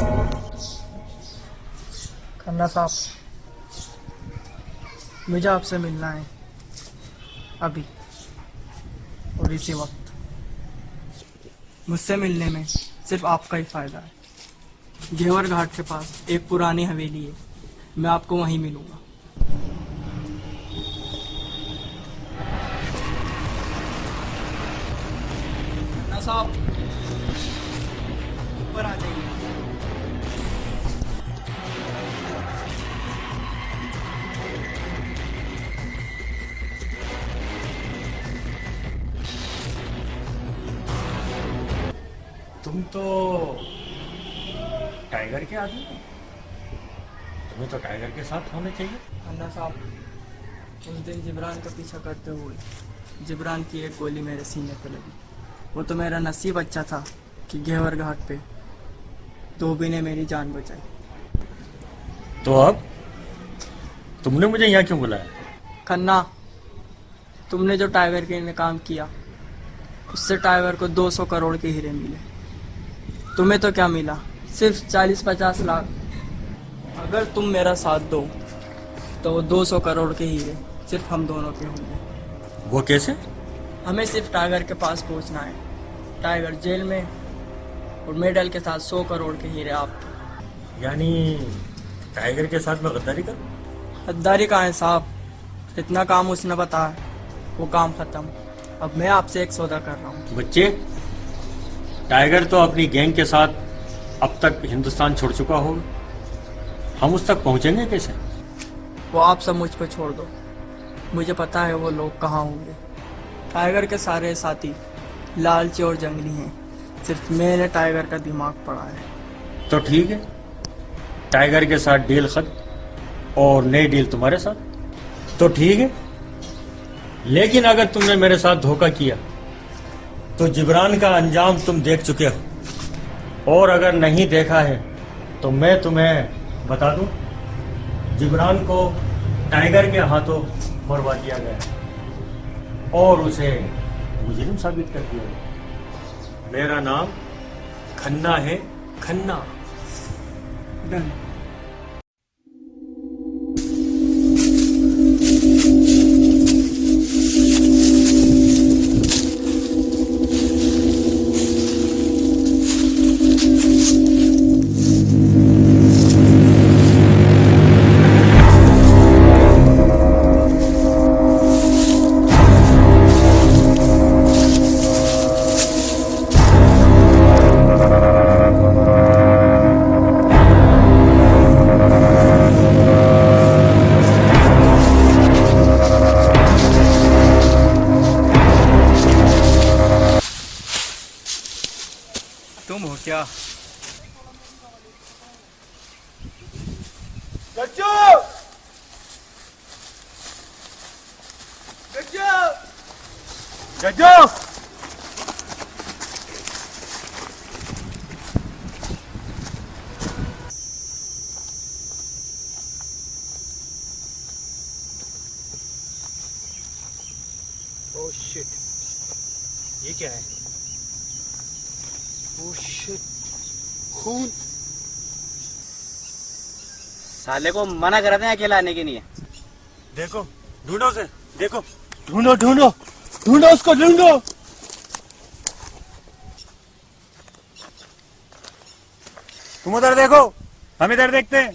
खन्ना साहब, मुझे आपसे मिलना है अभी और इसी वक्त। मुझसे मिलने में सिर्फ आपका ही फायदा है। घेवर घाट के पास एक पुरानी हवेली है, मैं आपको वहीं मिलूंगा। खन्ना साहब, ऊपर आ जाइए। तुम तो टाइगर के आदमी हो, तुम्हें तो टाइगर के साथ होने चाहिए। खन्ना साहब, उस दिन जिब्रान का पीछा करते हुए जिब्रान की एक गोली मेरे सीने पे लगी। वो तो मेरा नसीब अच्छा था कि घेवर घाट पे धोबी ने मेरी जान बचाई। तो अब तुमने मुझे यहाँ क्यों बुलाया? खन्ना, तुमने जो टाइगर के लिए काम किया, उससे टाइगर को 200 करोड़ के हीरे मिले। तुम्हें तो क्या मिला? सिर्फ 40-50 लाख। अगर तुम मेरा साथ दो तो वो 200 करोड़ के हीरे सिर्फ हम दोनों के होंगे। वो कैसे? हमें सिर्फ टाइगर के पास पहुंचना है। टाइगर जेल में और मेडल के साथ 100 करोड़ के हीरे आपके। यानी टाइगर के साथ मैं गद्दारी करूं? गद्दारी कहाँ है साहब? इतना काम उसने बताया, वो काम खत्म। अब मैं आपसे एक सौदा कर रहा हूँ। बच्चे, टाइगर तो अपनी गैंग के साथ अब तक हिंदुस्तान छोड़ चुका होगा, हम उस तक पहुंचेंगे कैसे? वो आप सब मुझ पर छोड़ दो, मुझे पता है वो लोग कहाँ होंगे। टाइगर के सारे साथी लालची और जंगली हैं, सिर्फ मैंने टाइगर का दिमाग पढ़ा है। तो ठीक है, टाइगर के साथ डील खत्म और नई डील तुम्हारे साथ। तो ठीक है, लेकिन अगर तुमने मेरे साथ धोखा किया तो जिब्रान का अंजाम तुम देख चुके हो, और अगर नहीं देखा है तो मैं तुम्हें बता दूं, जिब्रान को टाइगर के हाथों मरवा दिया गया और उसे मुजरिम साबित कर दिया गया। मेरा नाम खन्ना है, खन्ना। डन। तुम हो क्या? गज्जू! गज्जू! गज्जू! ओह शिट, ये क्या है? ओह शिट, खून। साले को मना कर रहे थे अकेला आने के लिए। देखो, ढूंढो उसे, देखो। ढूंढो ढूंढो ढूंढो, उसको ढूंढो। तुम उधर देखो, हम इधर देखते हैं।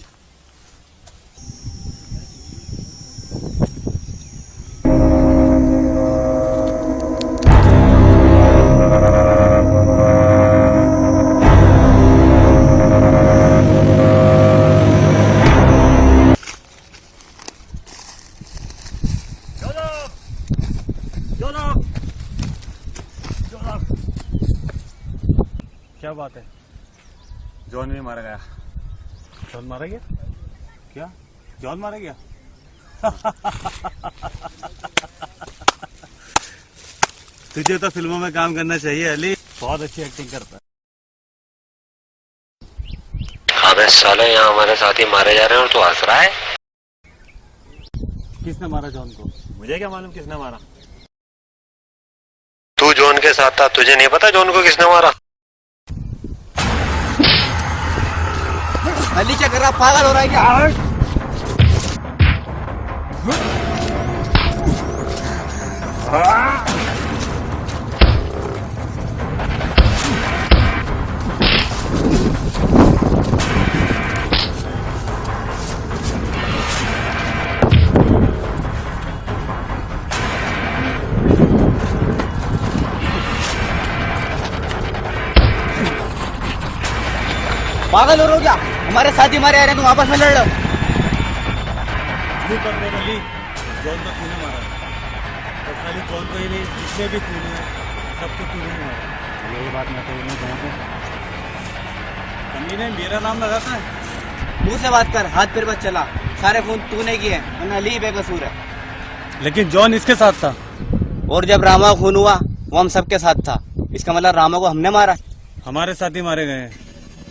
क्या बात है? जॉन भी मारा गया। जॉन मारा गया? क्या जॉन मारा गया? तुझे तो फिल्मों में काम करना चाहिए अली, बहुत अच्छी एक्टिंग करता है। अबे साले यहाँ हमारे साथी मारे जा रहे हैं और तू हंस रहा है। किसने मारा जॉन को? मुझे क्या मालूम किसने मारा। तू जॉन के साथ था, तुझे नहीं पता जॉन को किसने मारा? अली क्या कर रहा, पागल हो रहा है क्या? पागल हो रहे हो क्या? हमारे साथी मारे आ रहे हैं, तुम आपस में लड़ लो। क्यों कर रहे अली? जॉन को तूने मारा और खाली जॉन को ही नहीं, जितने भी खून है सबको तूने ही मारा। यही बात मैं तो नहीं कहूँ। कमी ने मेरा नाम लगाता है। मुंह से बात कर, हाथ पैर मत चला। सारे खून तूने किए हैं, वरना अली बेकसूर है। लेकिन जॉन इसके साथ था। और जब रामा खून हुआ वो हम सबके साथ था, इसका मतलब रामा को हमने मारा। हमारे साथ ही मारे गए हैं,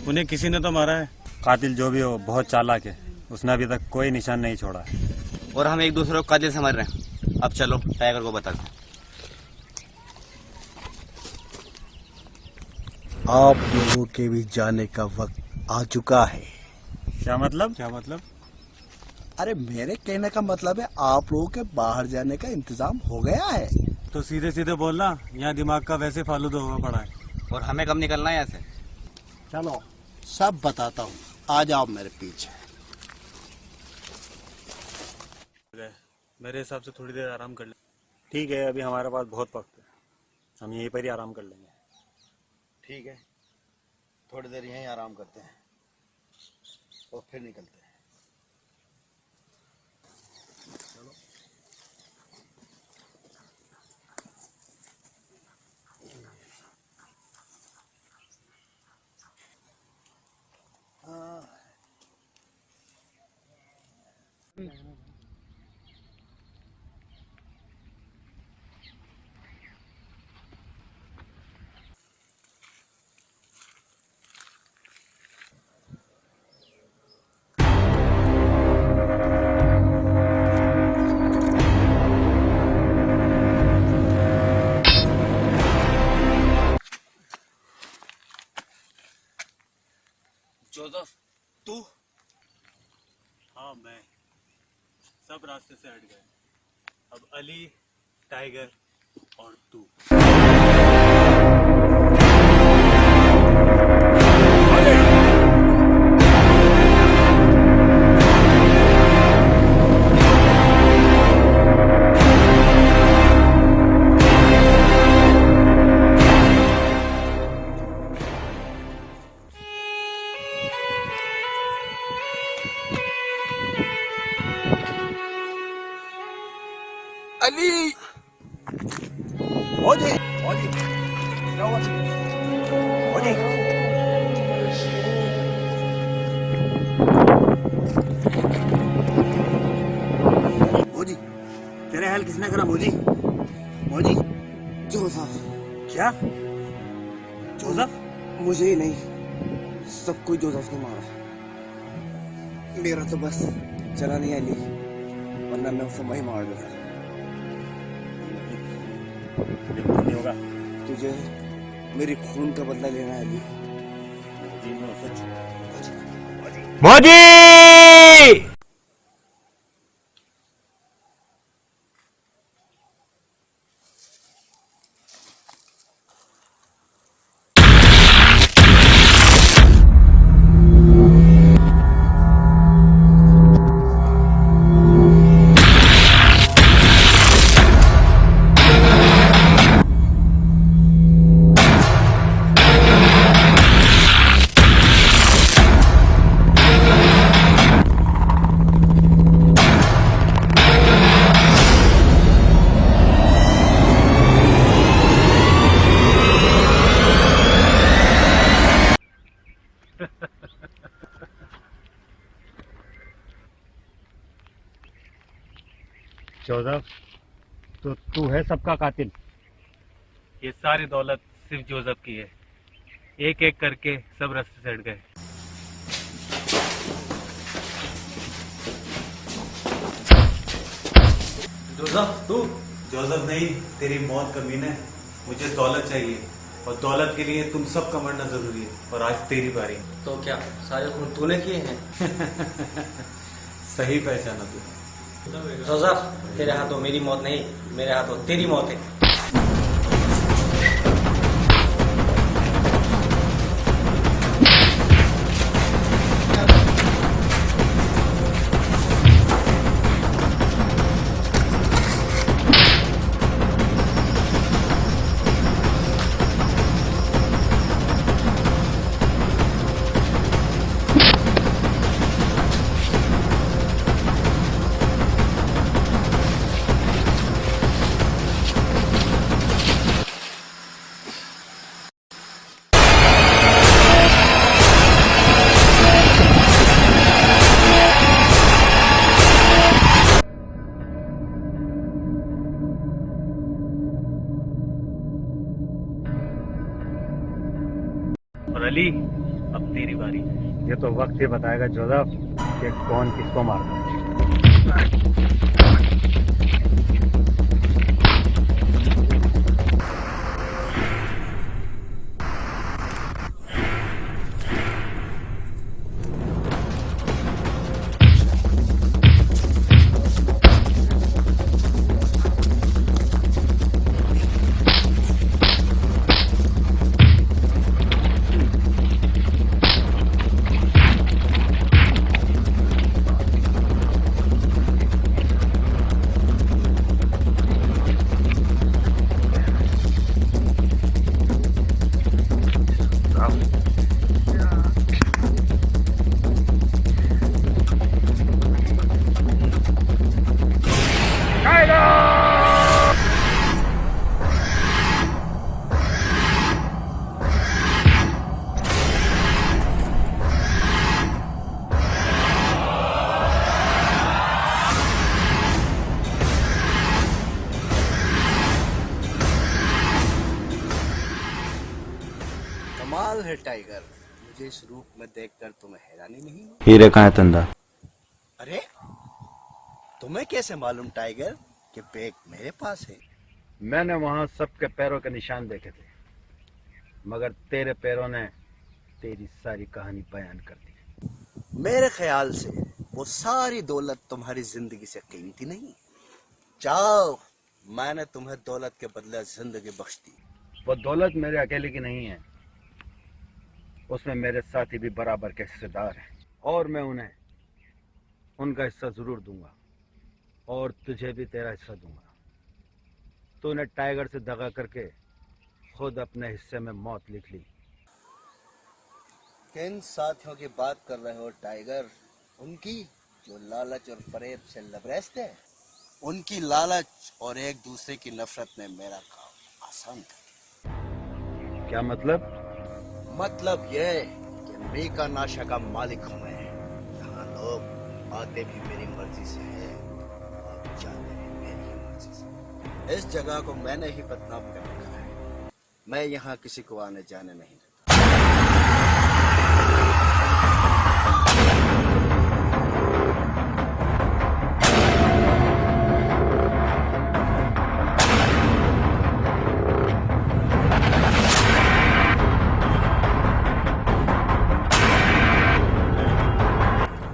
उन्हें किसी ने तो मारा है। कातिल जो भी हो बहुत चालाक है, उसने अभी तक कोई निशान नहीं छोड़ा है। और हम एक दूसरे को कातिल समझ रहे हैं। अब चलो टाइगर को बता दो। आप लोगों के भी जाने का वक्त आ चुका है। क्या मतलब? क्या मतलब? अरे मेरे कहने का मतलब है आप लोगों के बाहर जाने का इंतजाम हो गया है। तो सीधे सीधे बोलना, यहाँ दिमाग का वैसे फालूदा हुआ पड़ा है। और हमें कब निकलना है यहाँ से? चलो सब बताता हूँ, आ जाओ मेरे पीछे। मेरे हिसाब से थोड़ी देर आराम कर ले। ठीक है, अभी हमारे पास बहुत वक्त है, हम यहीं पर ही आराम कर लेंगे। ठीक है, थोड़ी देर यहीं आराम करते हैं और फिर निकलते हैं। जोसेफ, तू? हाँ मैं। सब रास्ते से हट गए। अब अली, टाइगर और तू। अली! ओजी, ओजी, क्या हुआ? ओजी, मोजी, तेरे हाल किसने करा मोजी? मोजी, जोसेफ। क्या? जोसेफ? मुझे ही नहीं, सब कोई जोसेफ ने मारा। मेरा तो बस चला नहीं अली, वरना मैं उसे वही मार देता। नहीं होगा। तुझे मेरी खून का बदला लेना है अली। मोजी! जोसेफ, तो तू है सबका कातिल? ये सारी दौलत सिर्फ जोसेफ की है। एक एक करके सब रास्ते से हट गए। जोसेफ तू? जोसेफ नहीं, तेरी मौत कमीना है। मुझे दौलत चाहिए और दौलत के लिए तुम सब का मरना जरूरी है। और आज तेरी बारी। तो क्या सारे खून तूने किए हैं? सही पहचाना तू। जोसेफ, तेरे हाथों मेरी मौत नहीं, मेरे हाथों तेरी मौत है। और अली, अब तेरी बारी। ये तो वक्त ही बताएगा जोसेफ कि कौन किसको मारता है। कमाल है टाइगर, मुझे इस रूप में देखकर तुम्हें हैरानी नहीं हुई? हीरे कहाँ है तंदा? अरे तुम्हें कैसे मालूम टाइगर कि बैग मेरे पास है? मैंने वहां सबके पैरों के निशान देखे थे, मगर तेरे पैरों ने तेरी सारी कहानी बयान कर दी। मेरे ख्याल से वो सारी दौलत तुम्हारी जिंदगी से कीमती नहीं। जाओ, मैंने तुम्हें दौलत के बदले जिंदगी बख्श दी। वो दौलत मेरे अकेले की नहीं है, उसमें मेरे साथी भी बराबर के हिस्सेदार हैं, और मैं उन्हें उनका हिस्सा जरूर दूंगा, और तुझे भी तेरा हिस्सा दूंगा। तूने टाइगर से दगा करके खुद अपने हिस्से में मौत लिख ली। किन साथियों की बात कर रहे हो टाइगर? उनकी जो लालच और फरेब से लबरेज थे। उनकी लालच और एक दूसरे की नफरत ने मेरा काम आसान कर। क्या मतलब? मतलब ये कि मीका नाशा का मालिक हूँ मैं। यहाँ लोग आते भी मेरी मर्जी से है और जाते भी मेरी मर्जी से। इस जगह को मैंने ही बदनाम कर रखा है। मैं यहाँ किसी को आने जाने नहीं देता।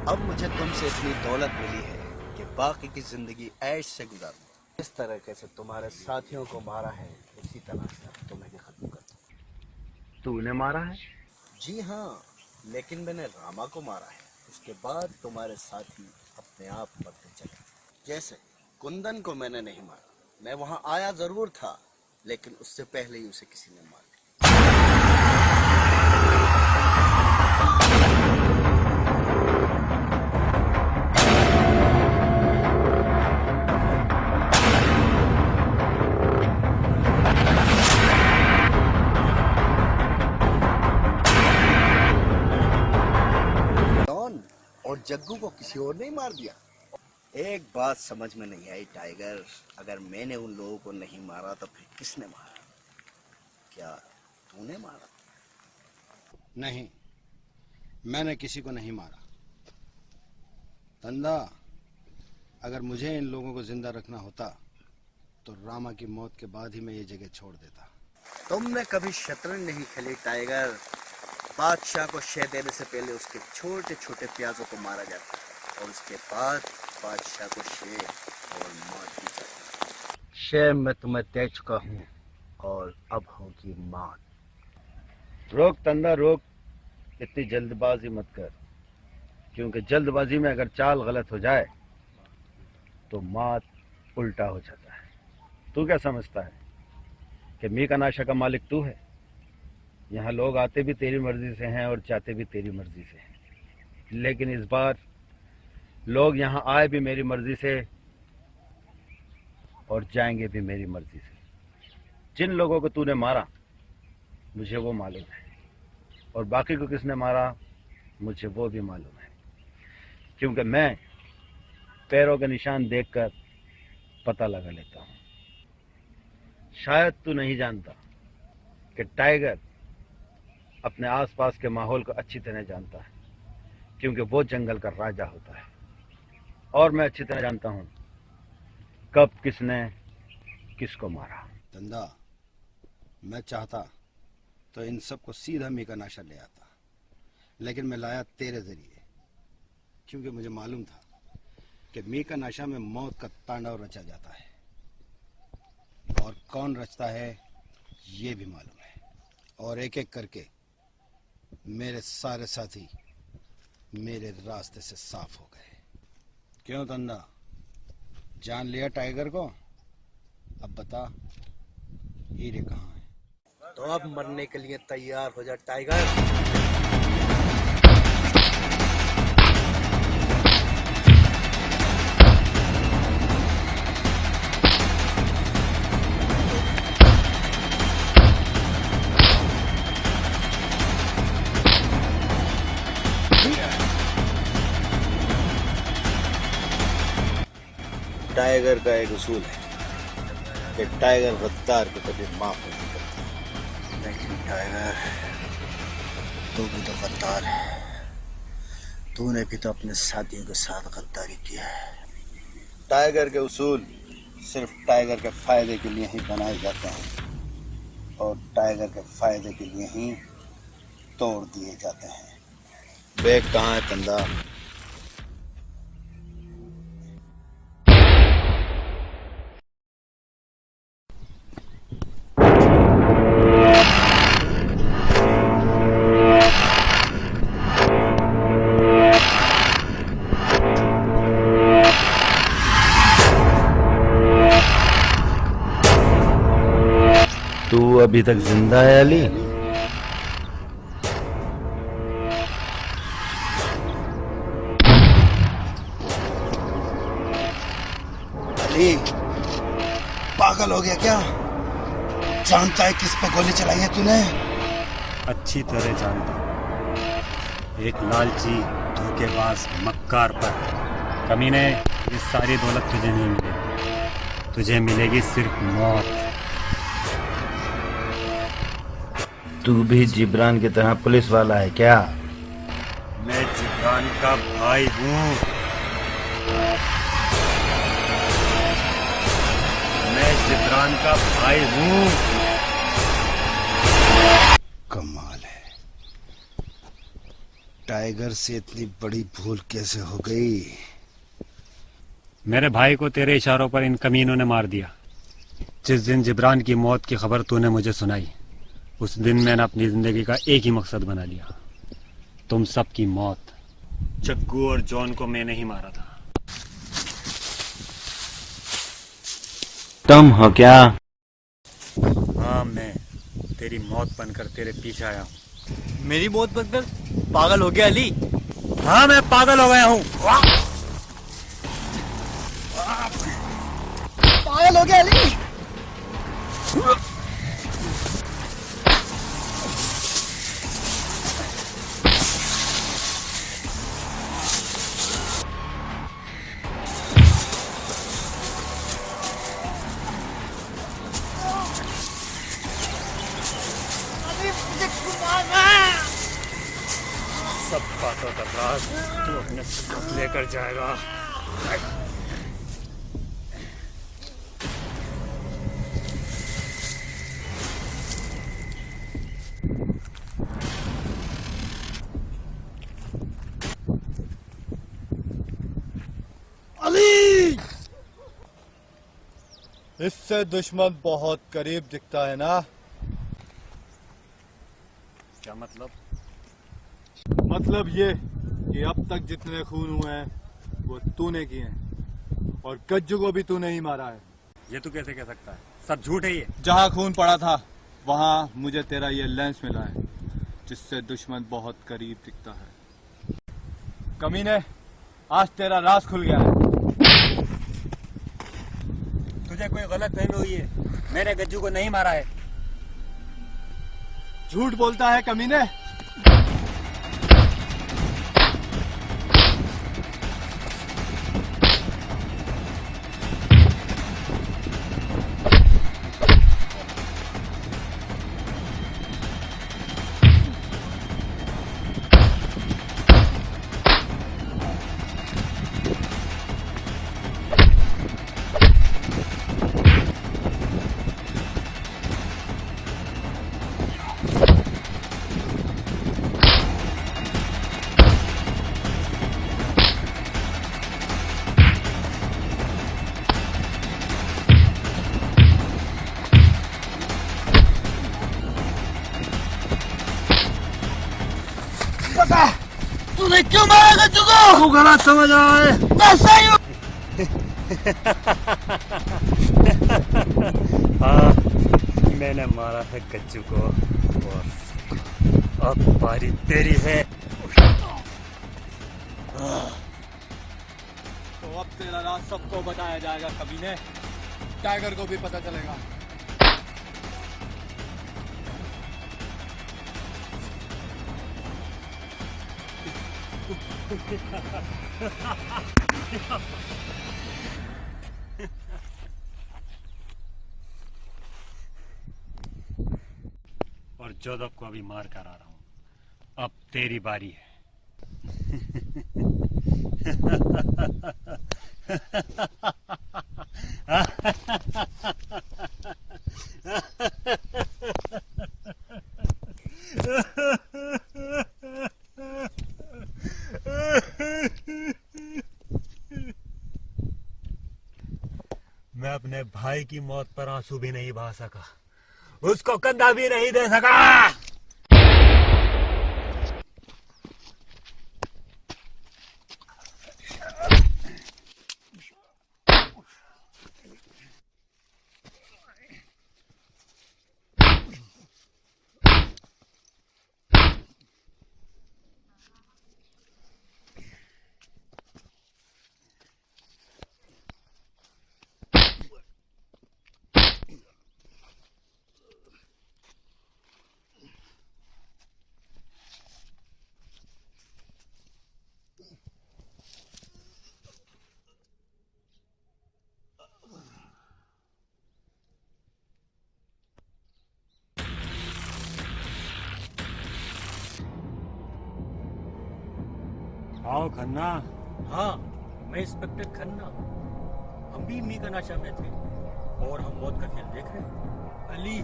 अब मुझे तुमसे इतनी दौलत मिली है कि बाकी की जिंदगी ऐश से गुजारूं। इस तरह से तुम्हारे साथियों को मारा है, उसी तरह से तुम्हें भी खत्म कर दूं। तूने मारा है? जी हाँ, लेकिन मैंने रामा को मारा है। उसके बाद तुम्हारे साथी अपने आप मरते चले। जैसे कुंदन को मैंने नहीं मारा, मैं वहां आया जरूर था, लेकिन उससे पहले ही उसे किसी ने मार दिया। और जग्गू को किसी और ने मार दिया। एक बात समझ में नहीं आई टाइगर, अगर मैंने उन लोगों को नहीं मारा तो फिर किसने मारा? क्या तूने मारा? नहीं, मैंने किसी को नहीं मारा। तंदा, अगर मुझे इन लोगों को जिंदा रखना होता तो रामा की मौत के बाद ही मैं ये जगह छोड़ देता। तुमने कभी शतरंज नहीं खेली टाइगर। बादशाह को शह देने से पहले उसके छोटे छोटे प्याजों को मारा जाता है और उसके बाद बादशाह को शेर और मौत दी जाती है। शेर मैं तुम्हें दे चुका हूँ और अब होगी मौत। रोक तंदा रोक, इतनी जल्दबाजी मत कर, क्योंकि जल्दबाजी में अगर चाल गलत हो जाए तो मौत उल्टा हो जाता है। तू क्या समझता है कि मी का नाशा का मालिक तू है? यहाँ लोग आते भी तेरी मर्जी से हैं और जाते भी तेरी मर्जी से हैं, लेकिन इस बार लोग यहाँ आए भी मेरी मर्जी से और जाएंगे भी मेरी मर्जी से। जिन लोगों को तूने मारा मुझे वो मालूम है, और बाकी को किसने मारा मुझे वो भी मालूम है, क्योंकि मैं पैरों के निशान देखकर पता लगा लेता हूँ। शायद तू नहीं जानता कि टाइगर अपने आसपास के माहौल को अच्छी तरह जानता है, क्योंकि वो जंगल का राजा होता है, और मैं अच्छी तरह जानता हूँ कब किसने किसको मारा। तंदा, मैं चाहता तो इन सबको सीधा मी का नाशा ले आता, लेकिन मैं लाया तेरे जरिए, क्योंकि मुझे मालूम था कि मी का नाशा में मौत का तांडव रचा जाता है, और कौन रचता है ये भी मालूम है। और एक एक करके मेरे सारे साथी मेरे रास्ते से साफ हो गए। क्यों तंदा, जान लिया टाइगर को? अब बता हीरे कहाँ है? तो अब मरने के लिए तैयार हो जा टाइगर। टाइगर का एक उसूल है कि टाइगर गद्दार को कभी माफ नहीं करता, लेकिन टाइगर तू भी तो गद्दार है। तूने भी तो अपने साथियों के साथ गद्दारी किया है। टाइगर के उसूल सिर्फ टाइगर के फायदे के लिए ही बनाए जाते हैं और टाइगर के फायदे के लिए ही तोड़ दिए जाते हैं। बैग कहाँ है तंदा? तू अभी तक जिंदा है अली? अली पागल हो गया क्या? जानता है किस पे गोली चलाई है तूने? अच्छी तरह जानता हूँ। एक लालची धोखेबाज मक्कार पर। कमीने, ये सारी दौलत तुझे नहीं मिलेगी, तुझे मिलेगी सिर्फ मौत। तू भी जिब्रान की तरह पुलिस वाला है क्या? मैं जिब्रान का भाई हूँ। मैं जिब्रान का भाई हूँ। कमाल है, टाइगर से इतनी बड़ी भूल कैसे हो गई? मेरे भाई को तेरे इशारों पर इन कमीनों ने मार दिया। जिस दिन जिब्रान की मौत की खबर तूने मुझे सुनाई, उस दिन मैंने अपनी जिंदगी का एक ही मकसद बना लिया, तुम सबकी मौत। जग्गू और जॉन को मैंने ही मारा था। तुम हो क्या? हाँ, मैं तेरी मौत बनकर तेरे पीछे आया हूँ। मेरी मौत बनकर? पागल हो गया अली? हाँ, मैं पागल हो गया हूँ। पागल हो गया अली? सब बातों का राज तू अपने साथ लेकर जाएगा। अली, इससे दुश्मन बहुत करीब दिखता है ना? क्या मतलब? मतलब ये कि अब तक जितने खून हुए हैं वो तूने किए हैं और गज्जू को भी तूने ही मारा है। ये तू कैसे कह सकता है? सब झूठ है ये। जहाँ खून पड़ा था वहाँ मुझे तेरा ये लेंस मिला है जिससे दुश्मन बहुत करीब दिखता है। कमीने, आज तेरा राज खुल गया है। तुझे कोई गलत फहमी हुई है, मैंने गज्जू को नहीं मारा है। झूठ बोलता है कमीने। तूने क्यों मारा गज्जू को? तू गलत समझ रहा है। मैं सही हूँ। हाँ, मैंने मारा है गज्जू को और अब बारी तेरी है। तो अब तेरा राज सबको बताया जाएगा कमीने। टाइगर को भी पता चलेगा। और जोधब को अभी मार कर आ रहा हूं। अब तेरी बारी है। मैं अपने भाई की मौत पर आंसू भी नहीं बहा सका, उसको कंधा भी नहीं दे सका। आओ खन्ना। हाँ, मैं इंस्पेक्टर खन्ना। हम भी मीका नशा में थे और हम मौत का खेल देख रहे हैं। अली,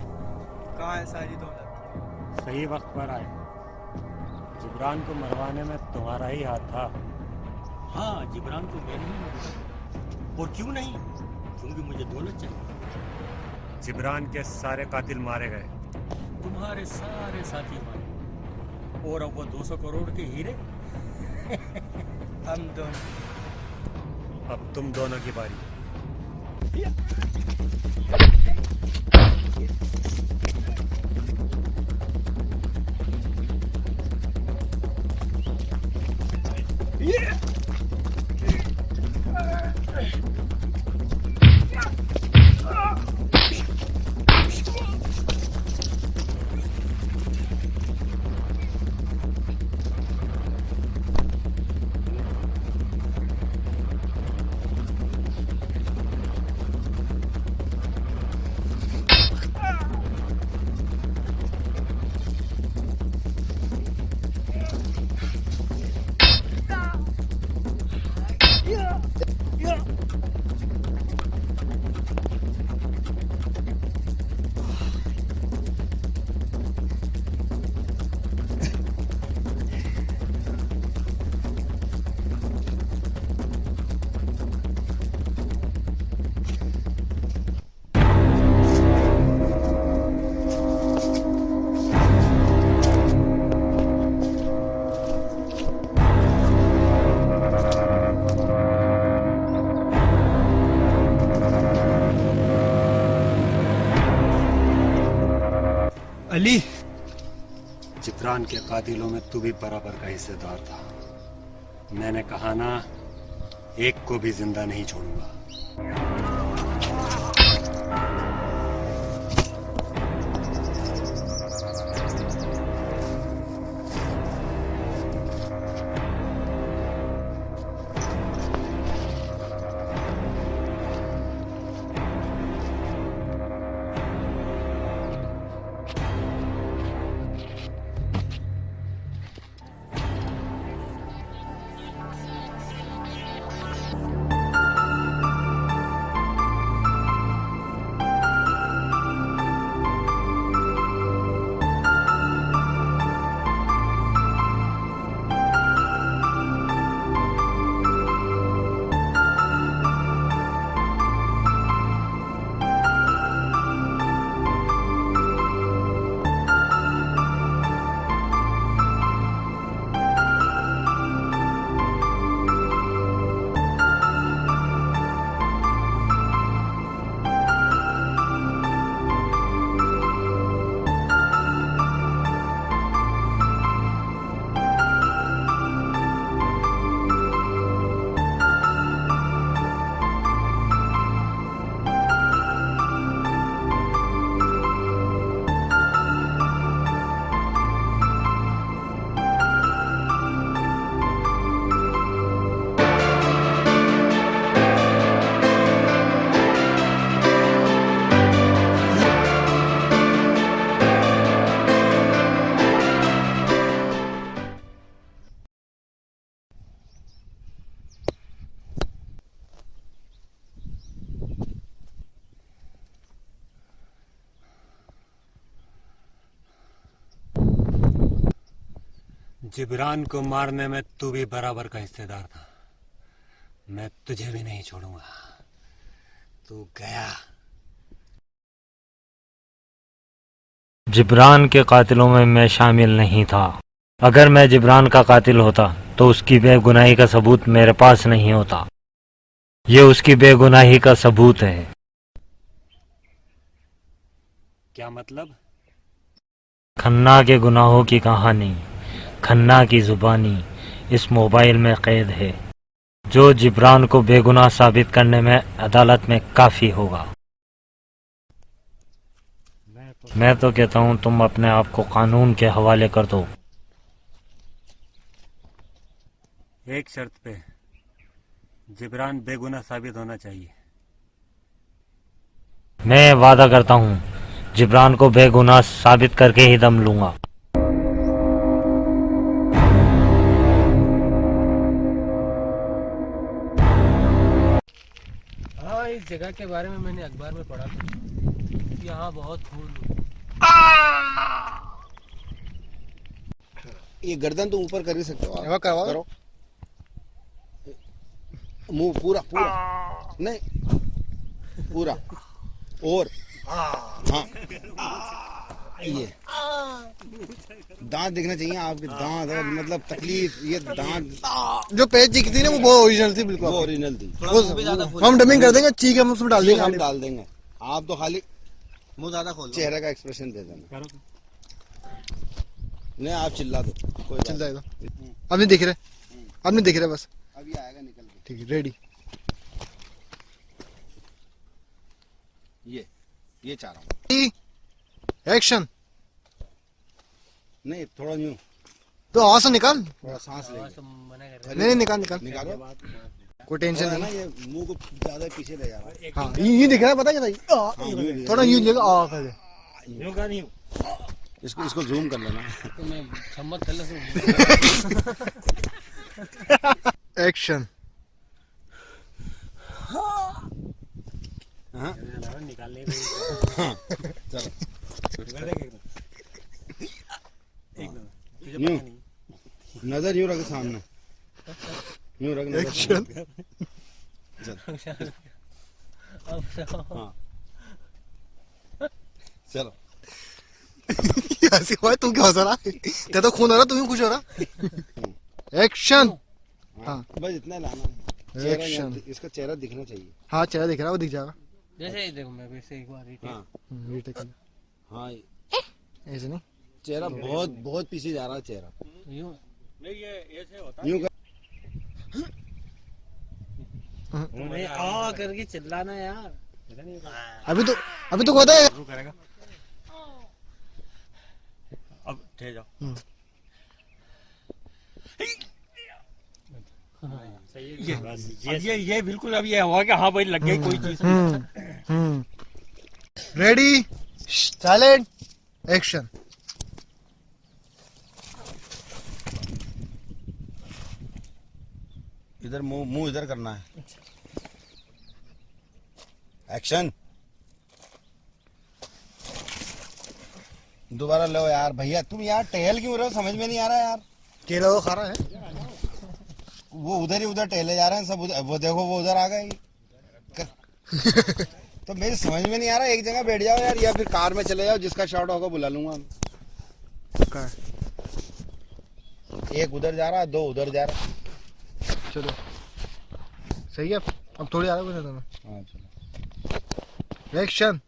कहाँ है सारी दौलत? सही वक्त पर आए। जिब्रान को मरवाने में तुम्हारा ही हाथ था। हाँ, जिब्रान को मैंने ही मारा। और क्यों नहीं? क्योंकि मुझे दौलत चाहिए। जिब्रान के सारे कातिल मारे गए, तुम्हारे सारे साथी मारे, और अब वो 200 करोड़ के हीरे। हम दोनों। अब तुम दोनों की बारी। अली, जिब्रान के कातिलों में तू भी बराबर का हिस्सेदार था। मैंने कहा ना, एक को भी जिंदा नहीं छोड़ूंगा। जिब्रान को मारने में तू भी बराबर का हिस्सेदार था। मैं तुझे भी नहीं छोड़ूंगा। तू गया। जिब्रान के कातिलों में मैं शामिल नहीं था। अगर मैं जिब्रान का कातिल होता तो उसकी बेगुनाही का सबूत मेरे पास नहीं होता। ये उसकी बेगुनाही का सबूत है। क्या मतलब? खन्ना के गुनाहों की कहानी, खन्ना की जुबानी इस मोबाइल में कैद है, जो जिब्रान को बेगुनाह साबित करने में अदालत में काफी होगा। मैं तो कहता हूं तुम अपने आप को कानून के हवाले कर दो। एक शर्त पे, जिब्रान बेगुनाह साबित होना चाहिए। मैं वादा करता हूं जिब्रान को बेगुनाह साबित करके ही दम लूंगा। हाँ, इस जगह के बारे में मैंने अखबार में पढ़ा था। यहाँ बहुत खून। ये गर्दन तो ऊपर कर ही सकते हो आप। करवा करो। मुंह पूरा पूरा नहीं, पूरा और हाँ, ये दांत दिखना चाहिए आपके। दांत मतलब तकलीफ, ये दांत जो पेज दिखती है ना वो ओरिजिनल थी, बिल्कुल वो ओरिजिनल थी। हम डबिंग कर देंगे, चीख हम उसमें डाल देंगे। हम डाल देंगे, आप तो खाली मुंह ज्यादा खोल, चेहरे का एक्सप्रेशन दे देना। नहीं आप चिल्ला दो, कोई चिल्ला दो। अब नहीं दिख रहे, अब नहीं दिख रहे, बस अभी आएगा निकल के। ठीक है, रेडी। ये चाह रहा हूँ। एक्शन। नहीं थोड़ा न्यू तो आवाज से निकाल, थोड़ा सांस ले। नहीं निकाल निकाल निकालो, कोई टेंशन नहीं। ना ये मुंह को ज्यादा पीछे ले जा रहा है। हाँ ये दिख रहा है, पता क्या? थोड़ा यूं लेगा आ कर इसको जूम कर लेना। तो मैं सम्मत कर ले। एक्शन। निकालने चलो न्यू नजर यूं रख सामने, यूं रख। एक्शन। हाँ चलो। ऐसी हुआ, तू क्या हंस रहा? तेरा तो खून हो रहा, तू ही खुश हो रहा। एक्शन। हाँ बस इतना लाना। एक्शन। इसका चेहरा दिखना चाहिए। हाँ चेहरा दिख रहा है, वो दिख जाएगा। जैसे ही देखो मैं वैसे एक बार हाँ रीटेक। हाँ ऐसे नहीं, चेहरा बहुत बहुत पीछे जा रहा है चेहरा। यूं नहीं, ये ऐसे होता है। यूं अरे आ करके चिल्लाना यार। अभी तो होता है। शुरू करेगा। अब ठहर जाओ। ये बिल्कुल अब ये हुआ कि हाँ भाई लग गई कोई चीज। Ready, silent, action. इधर मुंह इधर करना है। एक्शन। दोबारा लो यार भैया, तुम यार टहल क्यों रहे हो, समझ में नहीं आ रहा यार। केला वो खा रहा है, वो उधर ही उधर टहले जा रहे हैं सब उधर, वो देखो वो उधर आ गए। तो मेरी समझ में नहीं आ रहा, एक जगह बैठ जाओ यार, या फिर कार में चले जाओ, जिसका शॉट होगा बुला लूंगा। एक उधर जा रहा है, दो उधर जा रहा है। चलो सही है। अब थोड़ी आ रहा है। हाँ चलो। एक्शन।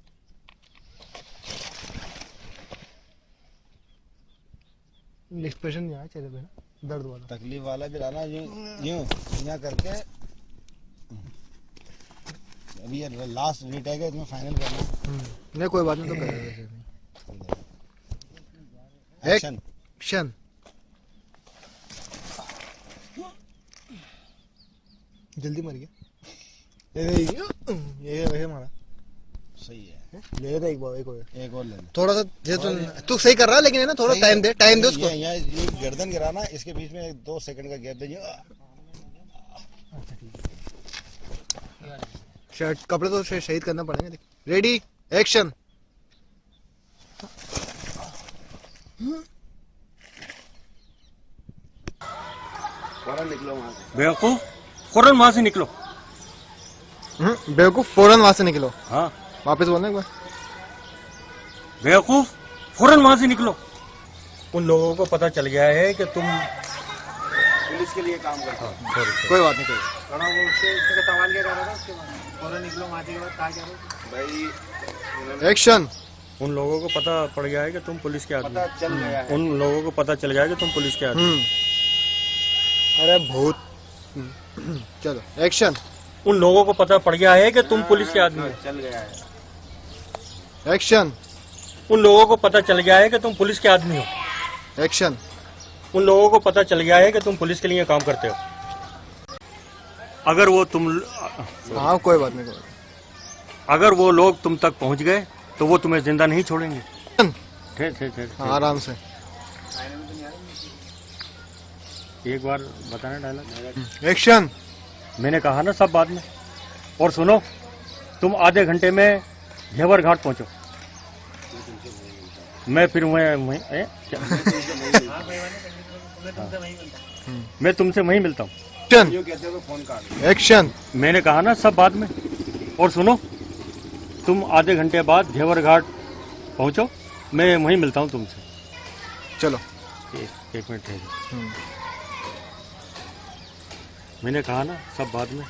एक्सप्रेशन नहीं आया चेहरे पे ना, दर्द वाला, तकलीफ वाला भी रहना, यूं यूं यहाँ करके। अभी ये लास्ट रिटेक है, इसमें फाइनल करना है। नहीं कोई बात नहीं, तो करेंगे। एक्शन। एक्शन। जल्दी मर गया। ये वैसे मारा। सही है। ले लेता एक और ले ले। थोड़ा सा तू सही कर रहा है, लेकिन है ना, थोड़ा टाइम दे उसको। ये गर्दन गिराना, इसके बीच में 2 सेकंड का गैप दे। शर्ट कपड़े तो शहीद करना पड़ेंगे। Ready, action. फौरन निकलो वहां से। बेवकूफ, फौरन वहां से निकलो। बेवकूफ, फौरन वहां से निकलो। हाँ वापस बोलना एक बार। बेवकूफ, फौरन वहां से निकलो। उन लोगों को पता चल गया है कि तुम पुलिस के लिए काम करते हो। कोई बात नहीं, सवाल क्या कर रहा था उसके बाद? फौरन निकलो वहां के बाद क्या कह रहे हो भाई? एक्शन। उन लोगों को पता पड़ गया है कि तुम पुलिस के आदमी। पता चल गया है। उन लोगों को पता चल गया है कि तुम पुलिस के आदमी। अरे भूत। चलो एक्शन। उन लोगों को पता पड़ गया है कि तुम पुलिस के आदमी हो। चल गया है। एक्शन। उन लोगों को पता चल गया है कि तुम पुलिस के आदमी हो। एक्शन। उन लोगों को पता चल गया है कि तुम पुलिस के लिए काम करते हो। अगर वो तुम हाँ कोई बात नहीं, अगर वो लोग तुम तक पहुंच गए तो वो तुम्हें जिंदा नहीं छोड़ेंगे। ठहर आराम से। एक बार बताना डायलॉग। एक्शन। मैंने कहा ना सब बाद में। और सुनो, तुम आधे घंटे में घेवर घाट पहुंचो। मैं फिर मैं तुमसे वहीं मिलता हूँ। एक्शन। मैंने कहा ना सब बाद में। और सुनो, तुम आधे घंटे बाद घेवर घाट पहुंचो, मैं वहीं मिलता हूँ तुमसे। चलो एक मिनट ठहरो। मैंने कहा ना सब बाद में।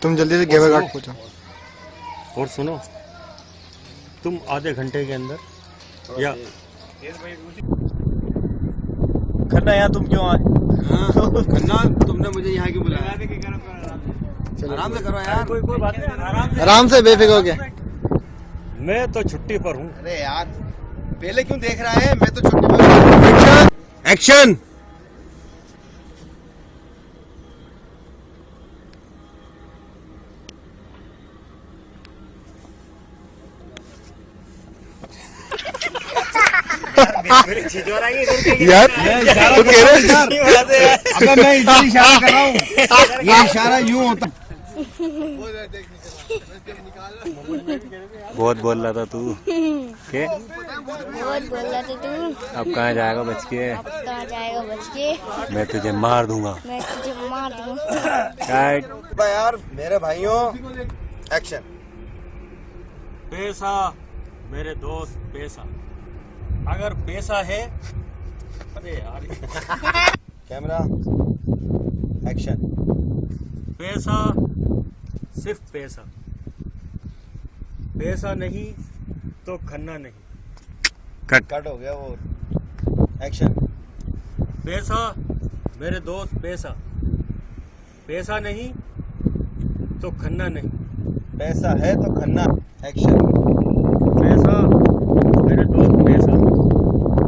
तुम जल्दी से घेवर घाट पहुंचो। और सुनो, तुम आधे घंटे के अंदर या खन्ना यहाँ तुम क्यों आए? खन्ना तुमने मुझे यहाँ क्यों बुलाया? आराम से करो यार। कोई बात नहीं, आराम से बेफिक्र हो गया। मैं तो छुट्टी पर हूँ। अरे यार पहले क्यों देख रहा है? मैं तो छुट्टी पर। एक्शन। यार तो कह रहे अबे मैं इधर इशारा कर रहा हूँ, ये इशारा यूं होता। बहुत बोल रहा था तू के? बहुत बोल रहा था तू। अब कहाँ जाएगा बच के? अब कहाँ जाएगा बच के? मैं तुझे मार दूंगा। मैं तुझे मार दूंगा। यार मेरे भाइयों, एक्शन। पैसा मेरे दोस्त, पैसा अगर पैसा है। अरे यार कैमरा एक्शन। पैसा, सिर्फ पैसा। पैसा नहीं तो खन्ना नहीं। कट हो गया वो। एक्शन। पैसा मेरे दोस्त पैसा, पैसा नहीं तो खन्ना नहीं। पैसा है तो खन्ना। एक्शन। पैसा मेरे दोस्त पैसा,